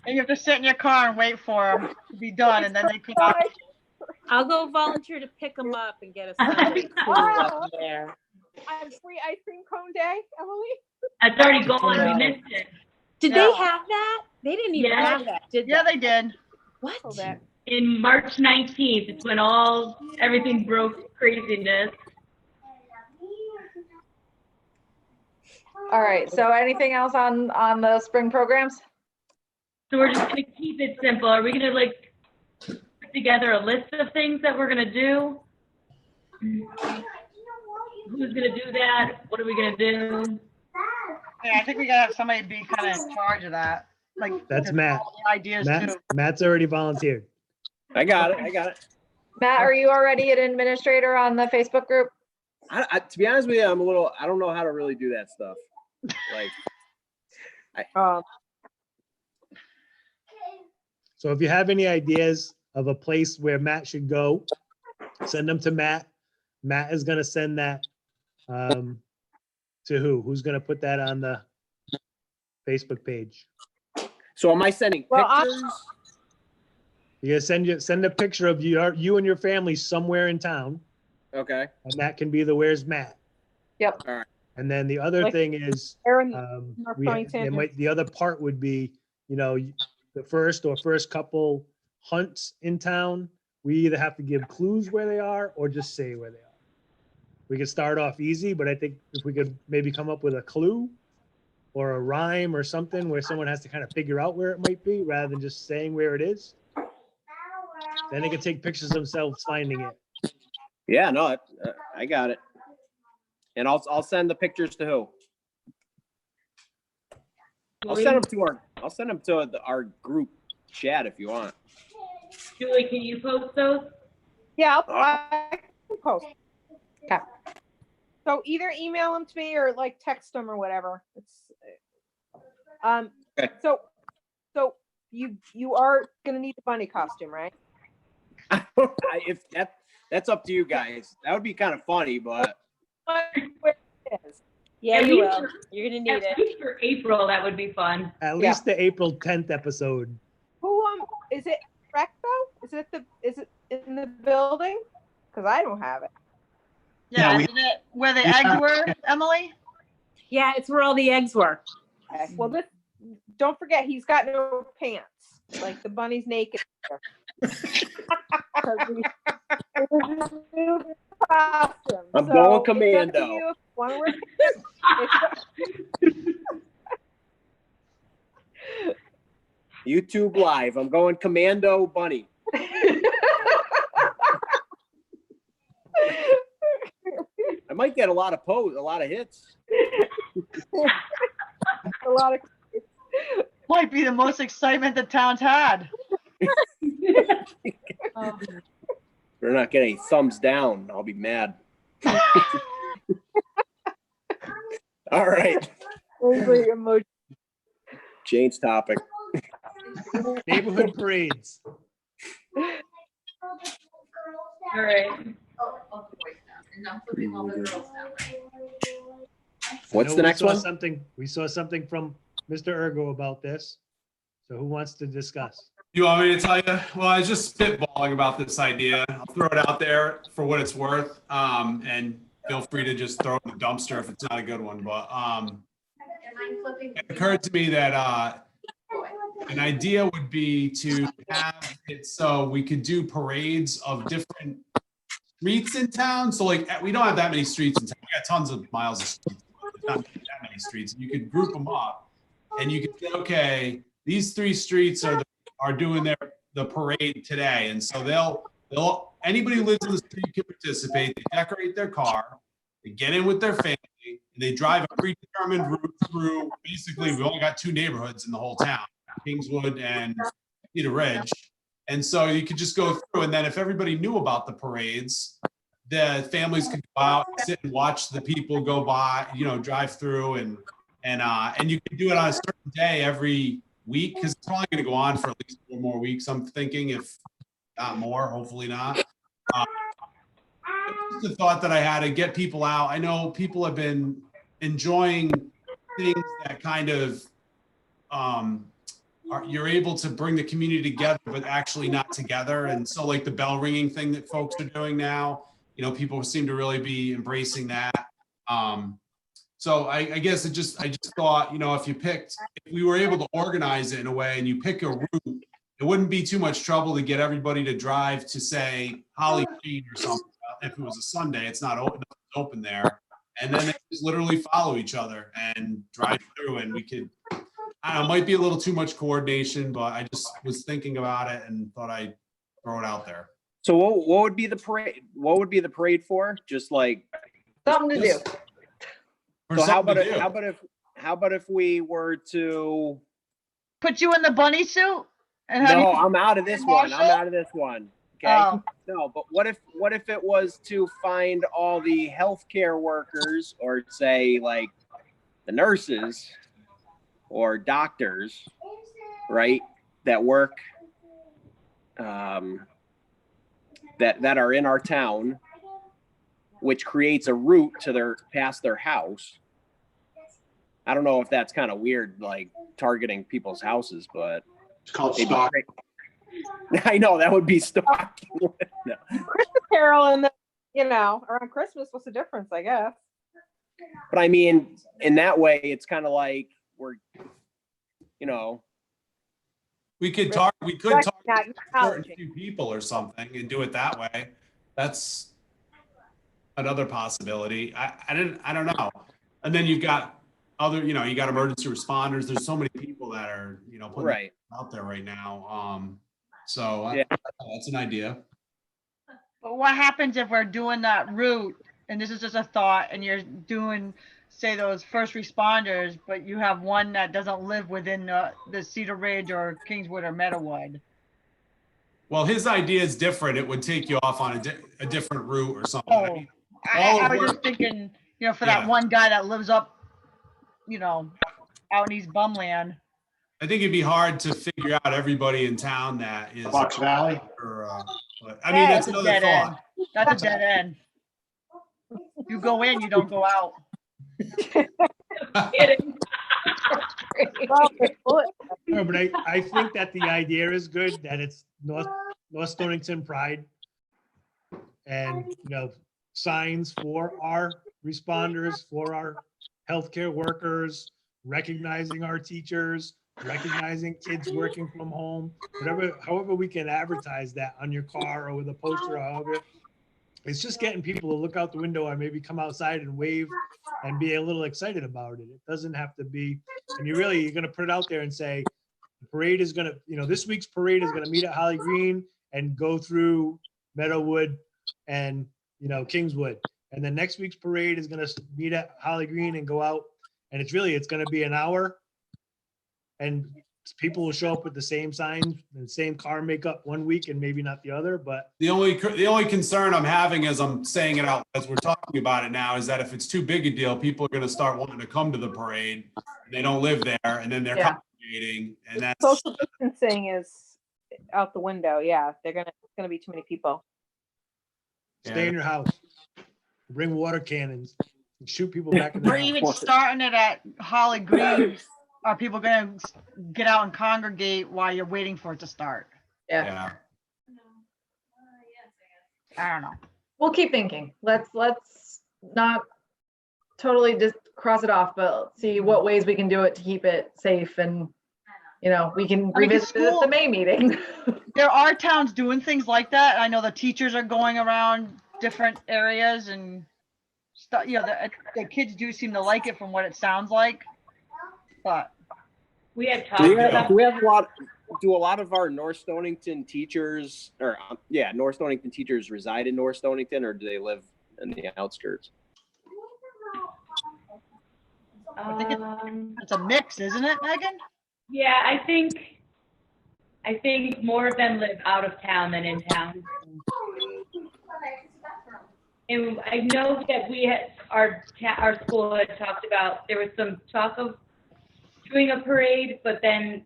And you have to sit in your car and wait for them to be done, and then they come out. I'll go volunteer to pick them up and get a Sunday school up there. Free ice cream cone day, Emily? It's already gone. We missed it. Did Yeah. they have that? They didn't even Yeah. have that, did they? Yeah, they did. What? Oh, that. In March 19th, it's when everything broke craziness. All right, so anything else on the spring programs? So we're just gonna keep it simple. Are we gonna like put together a list of things that we're gonna do? Who's gonna do that? What are we gonna do? Yeah, I think we gotta have somebody be kind of in charge of that. Like That's just Matt. all the ideas too. Matt's already volunteered. I got it. Matt, are you already an administrator on the Facebook group? To be honest with you, I don't know how to really do that stuff. Like, So if you have any ideas of a place where Matt should go, send them to Matt. Matt is gonna send that to who? Who's gonna put that on the Facebook page? so am I sending Well, pictures? You're gonna send a picture of you and your family somewhere in town, Okay. and that can be the "Where's Matt?" Yep. All right. And then the other Like thing is, Aaron, we North the other part would be, the first couple hunts in town, we either have to give clues where they are or just say where they are. We could start off easy, but I think if we could maybe come up with a clue or a rhyme or something where someone has to kind of figure out where it might be rather than just saying where it is, then they can take pictures themselves finding it. Yeah, no, I got it. And I'll send the pictures to who? I'll send them to our group chat if you want. Julie, can you post those? Yeah, I can post. Okay. So either email them to me or like text them or whatever. It's Okay. So you are gonna need the bunny costume, right? If that's up to you guys. That would be kind of funny, but Where it is. Yeah, At you least will. for- You're gonna need At it. least for April, that would be fun. At least the April 10th episode. Who is it correct though? Is it in the building? Because I don't have it. Yeah, we- isn't it where the eggs were, Emily? Yeah, it's where all the eggs were. Okay. Well, don't forget he's got no pants. Like the bunny's naked. I'm going commando. One word. YouTube Live. I'm going Commando Bunny. I might get a lot of hits. A lot of. Might be the most excitement the town's had. We're not getting thumbs down. I'll be mad. All right. Angry emoji. Change topic. Neighborhood parades. All right. What's I know the next one? We saw something from Mr. Ergo about this. So who wants to discuss? You want me to tell you? Well, I was just spitballing about this idea. I'll throw it out there for what it's worth. And feel free to just throw it in the dumpster if it's not a good one. But it occurred to me that an idea would be to have it so we could do parades of different streets in town. So like, we don't have that many streets in town. We got tons of miles of streets. There's not that many streets. You could group them up and you could say, okay, these 3 streets are doing the parade today. And so they'll anybody who lives in the street can participate. They decorate their car, they get in with their family, and they drive a predetermined route through. Basically, we only got 2 neighborhoods in the whole town, Kingswood and Cedar Ridge. And so you could just go through, and then if everybody knew about the parades, the families could go out, sit and watch the people go by, drive through, and you can do it on a certain day every week, because it's probably going to go on for at least 4 more weeks. I'm thinking, if not more, hopefully not. Just a thought that I had to get people out. I know people have been enjoying things that kind of you're able to bring the community together, but actually not together. And so like the bell ringing thing that folks are doing now, people seem to really be embracing that. So I guess I just thought, if we were able to organize it in a way and you pick a route, it wouldn't be too much trouble to get everybody to drive to, say, Holly Green or something. If it was a Sunday, it's not open there. And then they just literally follow each other and drive through, and we could, I don't know, it might be a little too much coordination, but I just was thinking about it and thought I'd throw it out there. So what would be the parade? What would be the parade for? Just like Something to do. So how about if we were to Put you in the bunny suit? And No, I'm out of this one. Marshall? I'm out of this one. Okay. Oh. No, but what if it was to find all the healthcare workers, or say like the nurses or doctors, right, that work that are in our town, which creates a route to past their house. I don't know if that's kind of weird, like targeting people's houses, but It's called stalking. I know that would be stalking. No. Christmas Carol and around Christmas, what's the difference, I guess? But I mean, in that way, it's kind of like we're, We could Not target certain acknowledging. few people or something and do it that way. That's another possibility. I don't know. And then you've got other, you got emergency responders. There's so many people that are, putting right out there right now. So yeah. That's an idea. But what happens if we're doing that route, and this is just a thought, and you're doing, say, those first responders, but you have one that doesn't live within the Cedar Ridge or Kingswood or Meadowwood? Well, his idea is different. It would take you off on a different route or something. Oh, I mean, I was just thinking, for that Yeah. one guy that lives up, out in East Bumland. I think it'd be hard to figure out everybody in town that is. Fox Valley. But, I mean, that's a another dead thought. end. That's a dead end. You go in, you don't go out. Kidding. No, but I think that the idea is good, that it's North Stonington Pride. And, signs for our responders, for our healthcare workers, recognizing our teachers, recognizing kids working from home, however we can advertise that on your car or with a poster, or however. It's just getting people to look out the window or maybe come outside and wave and be a little excited about it. It doesn't have to be, and you're going to put it out there and say, the parade is going to, this week's parade is going to meet at Holly Green and go through Meadowwood and, Kingswood. And then next week's parade is going to meet at Holly Green and go out. And it's going to be an hour. And people will show up with the same sign and same car makeup one week and maybe not the other, but. The only concern I'm having as I'm saying it out, as we're talking about it now, is that if it's too big a deal, people are going to start wanting to come to the parade. They don't live there, and then they're congregating, and that's. Social distancing is out the window. Yeah, it's gonna be too many people. Stay in your house. Bring water cannons and shoot people back in the Or house. even starting it at Holly Green. Are people going to get out and congregate while you're waiting for it to start? Yeah. I don't know. We'll keep thinking. Let's not totally just cross it off, but see what ways we can do it to keep it safe, and we can I mean, the revisit it at the May meeting. There are towns doing things like that. I know the teachers are going around different areas and stuff, the kids do seem to like it from what it sounds like. But We had talked Do we about. have, do we have do a lot of our North Stonington teachers, North Stonington teachers reside in North Stonington, or do they live in the outskirts? I think it's a mix, isn't it, Megan? Yeah, I think more of them live out of town than in town. And I know that our school had talked about, there was some talk of doing a parade, but then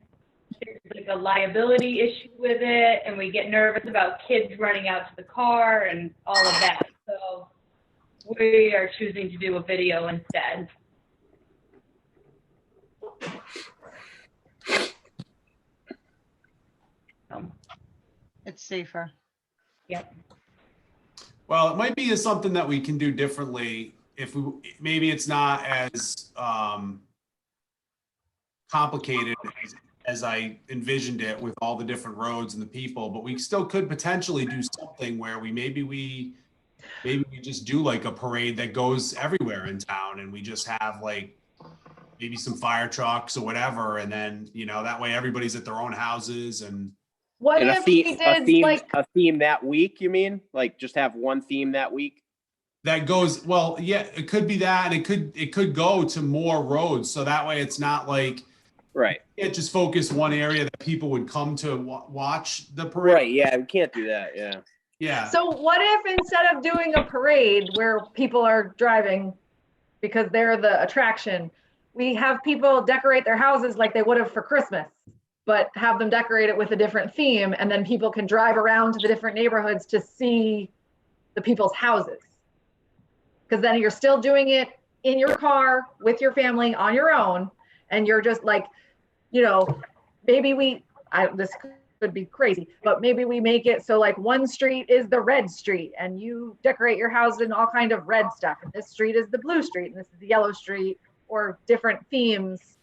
there's like a liability issue with it, and we get nervous about kids running out to the car and all of that. So we are choosing to do a video instead. It's safer. Yep. Well, it might be something that we can do differently maybe it's not as complicated as I envisioned it with all the different roads and the people, but we still could potentially do something where maybe we just do like a parade that goes everywhere in town, and we just have like maybe some fire trucks or whatever, and then that way everybody's at their own houses. And what And if we did a theme that week, you mean? Like just have one theme that week? that goes, well, yeah, it could be that, and it could go to more roads, so that way it's not like Right. you can't just focus one area that people would come to watch the parade. Right, yeah, we can't do that, yeah. Yeah. So what if instead of doing a parade where people are driving because they're the attraction, we have people decorate their houses like they would have for Christmas, but have them decorate it with a different theme, and then people can drive around to the different neighborhoods to see the people's houses. Because then you're still doing it in your car with your family on your own, and you're just like, maybe this could be crazy, but maybe we make it so like one street is the red street, and you decorate your house in all kind of red stuff, and this street is the blue street, and this is the yellow street, or different themes.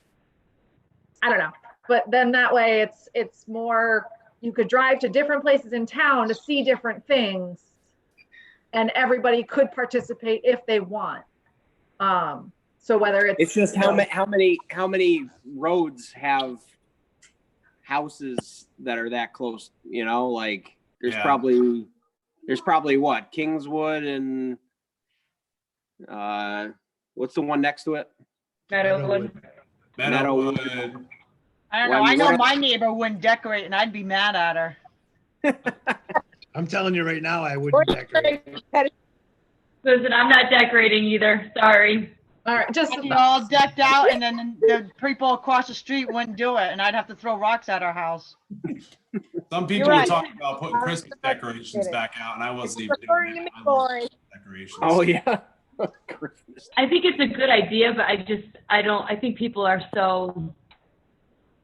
I don't know, but then that way it's more, you could drive to different places in town to see different things, and everybody could participate if they want. So whether it's just how many roads have houses that are that close, like there's probably what, Kingswood and what's the one next to it? Meadowwood. Meadowwood. I don't know. I know my neighbor wouldn't decorate, and I'd be mad at her. I'm telling you right now, I wouldn't decorate. Listen, I'm not decorating either. Sorry. all right, just I'd be all decked out, and then the people across the street wouldn't do it, and I'd have to throw rocks at our house. Some people You're were right. talking about putting Christmas decorations back out, and I wasn't even doing that. I love decorations. Oh, yeah. Christmas. I think it's a good idea, but I think people are so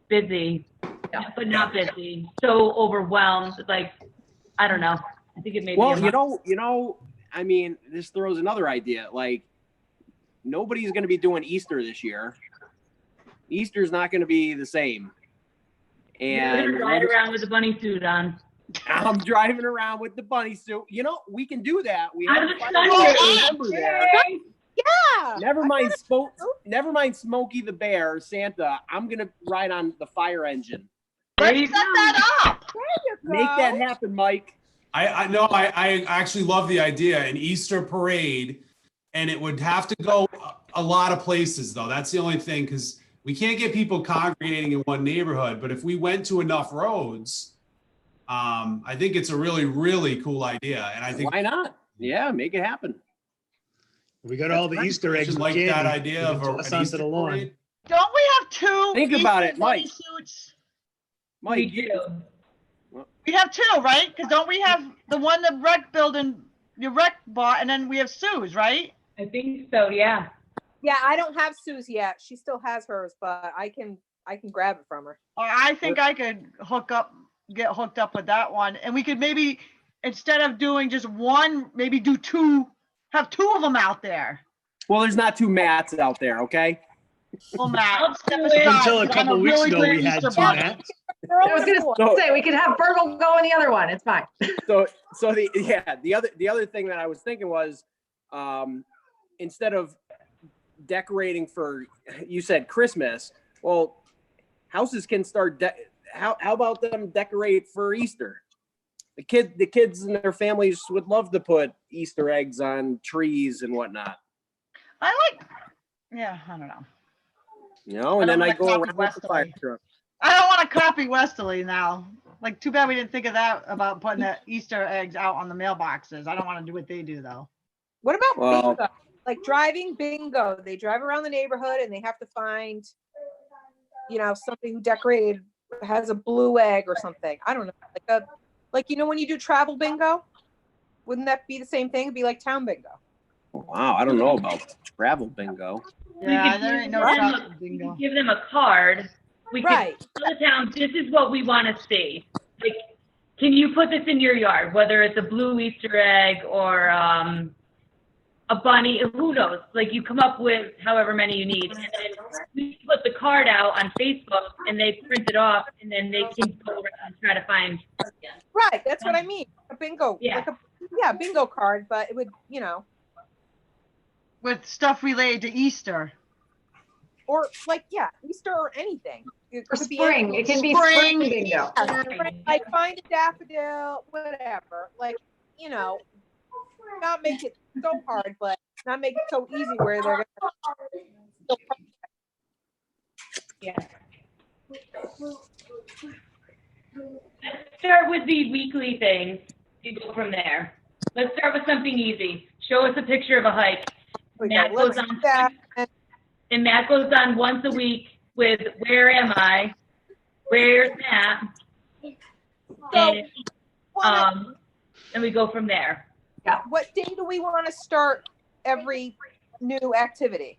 busy, but not busy, so overwhelmed. Like, I don't know. I think it may be. Well, I mean, this throws another idea. Like, nobody's going to be doing Easter this year. Easter's not going to be the same. And You're gonna ride around with a bunny suit on. I'm driving around with the bunny suit. We can do that. We I'm have a fun Sunday. in December there. Yeah. Never mind Smokey the Bear, Santa. I'm going to ride on the fire engine. There you Let's set go. that up. Make that happen, Mike. I know. I actually love the idea, an Easter parade, and it would have to go a lot of places, though. That's the only thing, because we can't get people congregating in one neighborhood. But if we went to enough roads, I think it's a really, really cool idea. And I think Why not? Yeah, make it happen. We got all the Easter I eggs. should we like can. that idea of Toss an onto Easter the lawn. parade. Don't we have two? Think about it, Easter bunny Mike. suits? Mike, We do. We have two, right? Because don't we have the one the rec building, your rec bought, and then we have Sue's, right? I think so. Yeah. Yeah, I don't have Sue's yet. She still has hers, but I can grab it from her. Or I think I could get hooked up with that one, and we could maybe, instead of doing just one, maybe do two Have two of them out there. Well, there's not two Matts out there, okay? Well, Matt, I'll step do aside, it. Until a 'cause I'm couple weeks really ago, good we had Easter two bunny. Matts. I was gonna So- say, we could have Virgil go in the other one. It's fine. So the other thing that I was thinking was, instead of decorating for, you said Christmas, well, houses can start, how about them decorate for Easter? The kids and their families would love to put Easter eggs on trees and whatnot, Yeah, I don't know. you know, I and don't then I wanna go copy around with the fire Westerly. truck. I don't want to copy Westerly now. Like, too bad we didn't think of that about putting the Easter eggs out on the mailboxes. I don't want to do what they do though. What about Well- bingo? Like driving bingo, they drive around the neighborhood and they have to find, somebody who decorated, has a blue egg or something. I don't know, like when you do travel bingo, wouldn't that be the same thing? It'd be like town bingo. Wow, I don't know about travel bingo. Yeah, could there give ain't no them chocolate a- bingo. Give them a card. We could Right. tell the town, this is what we want to see. Like, can you put this in your yard? Whether it's a blue Easter egg or a bunny, who knows? Like, you come up with however many you need, and then we put the card out on Facebook, and they print it off, and then they can go around and try to find. Right, that's what I mean. A bingo, Yeah. like bingo card, but it would, With stuff related to Easter. or like, Easter or anything. It For could be spring, anything. it can be Spring, spring bingo. Like find a daffodil, whatever. Like, not make it so hard, but not make it so easy where they're gonna. Yeah. Let's start with the weekly things and go from there. Let's start with something easy. Show us a picture of a hike. Matt goes Let's on, do that. and Matt goes on once a week with "Where am I? Where's Matt?" And and we go from there. What day do we want to start every new activity?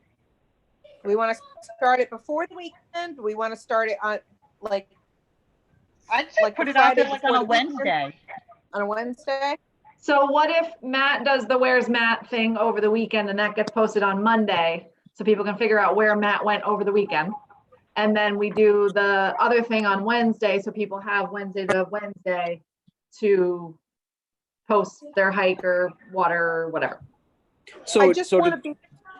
Do we want to start it before the weekend? Do we want to start it on I'd say Like put the it out there Friday like on before a the weekend? Wednesday. on a Wednesday? So what if Matt does the Where's Matt thing over the weekend and that gets posted on Monday so people can figure out where Matt went over the weekend? And then we do the other thing on Wednesday so people have Wednesday to Wednesday to post their hike or water or whatever. So, I just so want to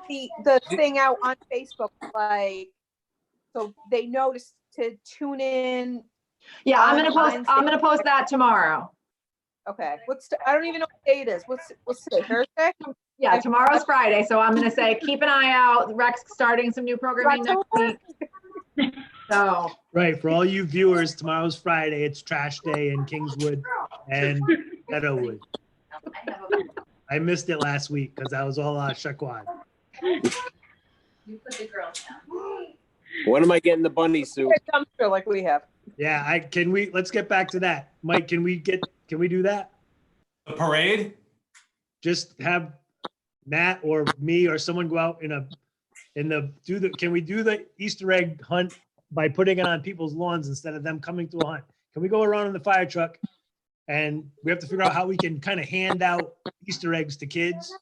be the thing out on Facebook, like, so they know to tune in. Yeah, I'm On gonna post that tomorrow. Okay, I don't even know what day it is. What's today, Thursday? Yeah, tomorrow's Friday, so I'm gonna say, keep an eye out. Rex starting some new programming next week. So, Right, for all you viewers, tomorrow's Friday, it's trash day in Kingswood and Meadowwood. I missed it last week because I was all Shaquan. when am I getting the bunny suit? A dumpster like we have. Yeah, let's get back to that. Mike, can we do that? The parade? Just have Matt or me or someone go out can we do the Easter egg hunt by putting it on people's lawns instead of them coming to a hunt? Can we go around in the fire truck and we have to figure out how we can kind of hand out Easter eggs to kids?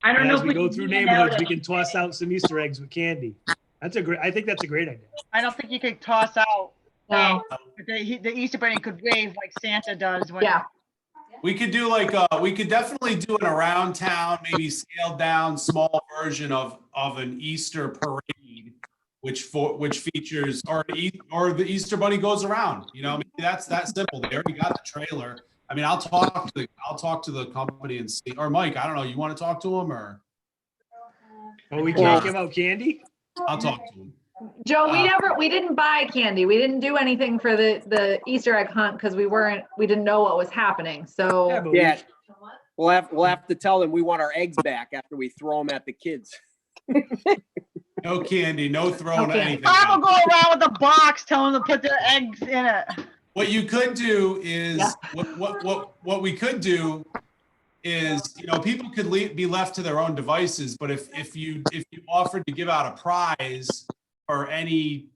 I don't And know as if we go can through do that neighborhoods, now. we can toss out some Easter eggs with candy. I think that's a great idea. I don't think you could toss out. no, The Easter bunny could wave like Santa does when. yeah, We could do we could definitely do an around town, maybe scaled down, small version of an Easter parade, which features or the Easter bunny goes around. You know, I mean, that's that simple. They already got the trailer. I mean, I'll talk to the company and see. Or Mike, I don't know. You want to talk to him or Oh, we can't give out candy? I'll talk to him. Joe, we didn't buy candy. We didn't do anything for the Easter egg hunt because we didn't know what was happening. So Yeah, but Yeah, we'll have to tell them we want our eggs back after we throw them at the kids. No candy, no throwing Okay. anything. I will out. go around with a box telling them to put their eggs in it. What you could do is Yeah. what we could do is, people could be left to their own devices, but if you offered to give out a prize for any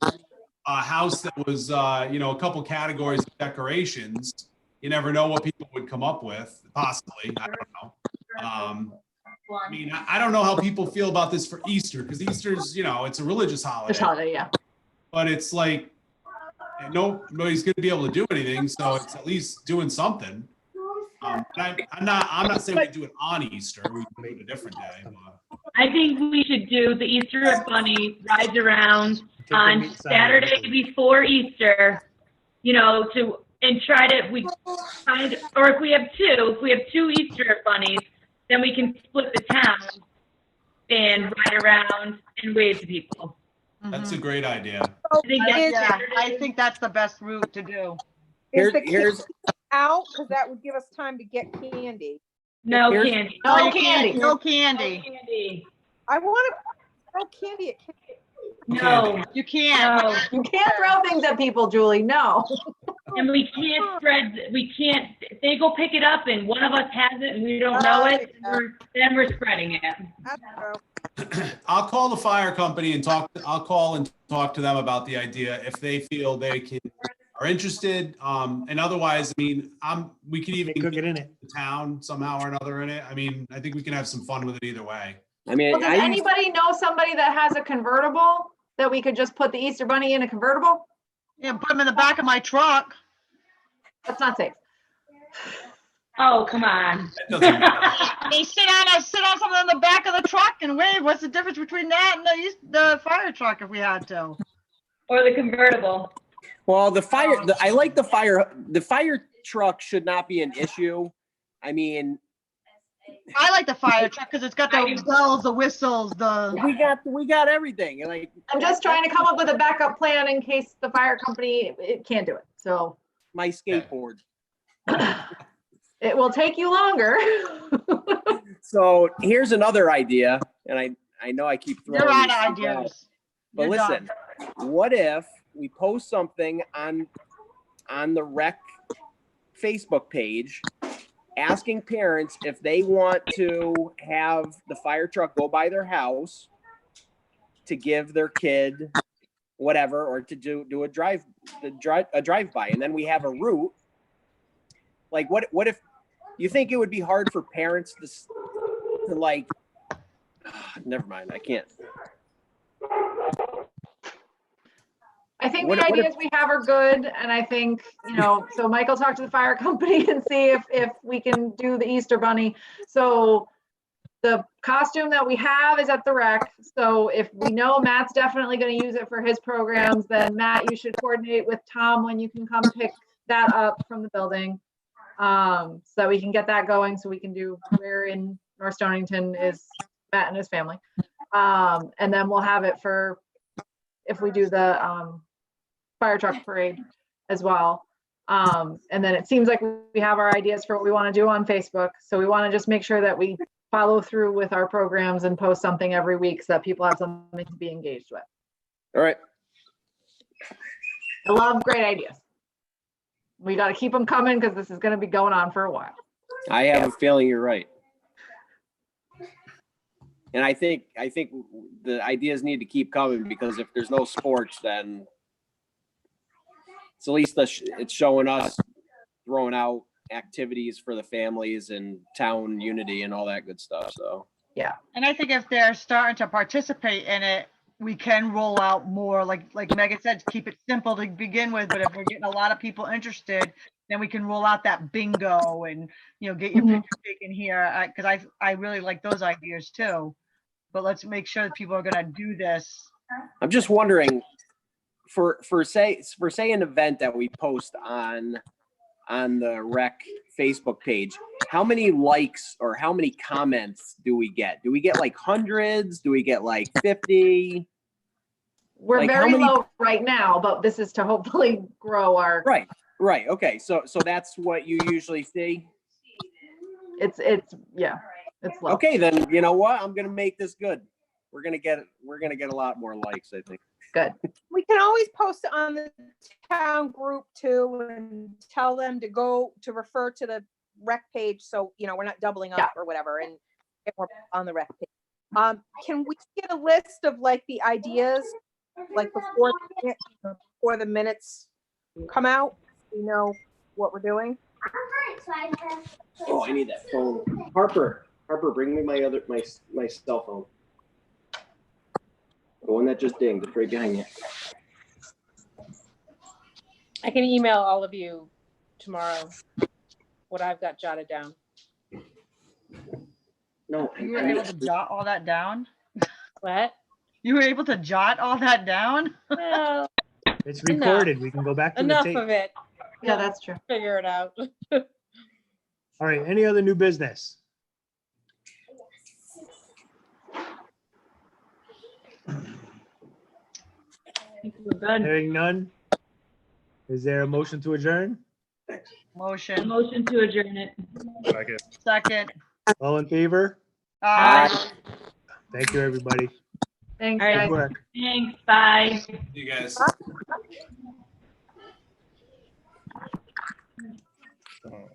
house that was a couple categories of decorations, you never know what people would come up with, possibly. I don't know. I mean, I don't know how people feel about this for Easter, because Easter's, you know, it's a religious holiday. This holiday, yeah. But it's like, nobody's going to be able to do anything, so it's at least doing something. I'm not saying we do it on Easter. We can do it a different day. But. I think we should do the Easter Bunny rides around on Saturday before Easter, you know, try to, or if we have two Easter bunnies, then we can split the town and ride around and wave to people. That's a great idea. I think that's the best route to do. Here's out, because that would give us time to get candy. No candy. No candy. No candy. Candy. I want to throw candy at kids. No, You can't. no. You can't throw things at people, Julie. No. And we can't if they go pick it up and one of us has it and we don't know it, then we're spreading it. That's true. I'll call the fire company and I'll call and talk to them about the idea if they feel they are interested. And otherwise, I mean, we could even Cook it in it. the town somehow or another in it. I mean, I think we can have some fun with it either way. I mean, Well, does anybody know somebody that has a convertible that we could just put the Easter Bunny in a convertible? Yeah, put them in the back of my truck. That's not safe. Oh, come on. That doesn't matter. They sit on something in the back of the truck and wave. What's the difference between that and the fire truck if we had to? Or the convertible. well, I like the fire truck should not be an issue. I mean, I like the fire truck because it's got the bells, the whistles, we got everything. Like, I'm just trying to come up with a backup plan in case the fire company can't do it. So my skateboard. it will take you longer. So here's another idea, and I know I keep throwing. You're out these of things out, ideas. but You're listen, what if we post something on the rec Facebook page asking parents if they want to have the fire truck go by their house to give their kid whatever, or to do a drive-by, and then we have a route. Like, what if you think it would be hard for parents to like, never mind, I can't. I think the ideas we have are good, and I think, you know, so Michael talked to the fire company and see if we can do the Easter Bunny. So the costume that we have is at the rec. So if we know Matt's definitely going to use it for his programs, then Matt, you should coordinate with Tom when you can come pick that up from the building. So that we can get that going, so we can do where in North Stonington is Matt and his family. And then we'll have it for if we do the fire truck parade as well. And then it seems like we have our ideas for what we want to do on Facebook. So we want to just make sure that we follow through with our programs and post something every week so that people have something to be engaged with. All right. I love great ideas. We got to keep them coming because this is going to be going on for a while. I have a feeling you're right. And I think the ideas need to keep coming, because if there's no sports, then it's at least it's showing us throwing out activities for the families and town unity and all that good stuff. So yeah. And I think if they're starting to participate in it, we can roll out more, like Megan said, keep it simple to begin with. But if we're getting a lot of people interested, then we can roll out that bingo and, you know, get your picture taken here. Because I really like those ideas too. But let's make sure that people are going to do this. I'm just wondering, for say an event that we post on the rec Facebook page, how many likes or how many comments do we get? Do we get like hundreds? Do we get like 50? We're Like, very low right now, but this is to hopefully grow our. Right. Okay. So that's what you usually see. It's low. Okay, then you know what? I'm gonna make this good. We're gonna get a lot more likes, I think. Good. We can always post it on the town group too and tell them to refer to the rec page. So, you know, we're not doubling up or whatever, and get more on the rec page. Can we get a list of like the ideas, like before the minutes come out? We know what we're doing. Oh, I need that phone. Harper, Harper, bring me my my cell phone. The one that just dinged, it's right behind you. I can email all of you tomorrow what I've got jotted down. No. You were able to jot all that down? What? You were able to jot all that down? Well, It's recorded. We can go back to the enough tape. of it. Yeah, that's true. Figure it out. All right, any other new business? We're good. Hearing none? Is there a motion to adjourn? Motion, Motion to adjourn it. second. All in favor? Aye. Thank you, everybody. Thanks, All right. guys. Good work. Thanks, bye. You guys. Oh.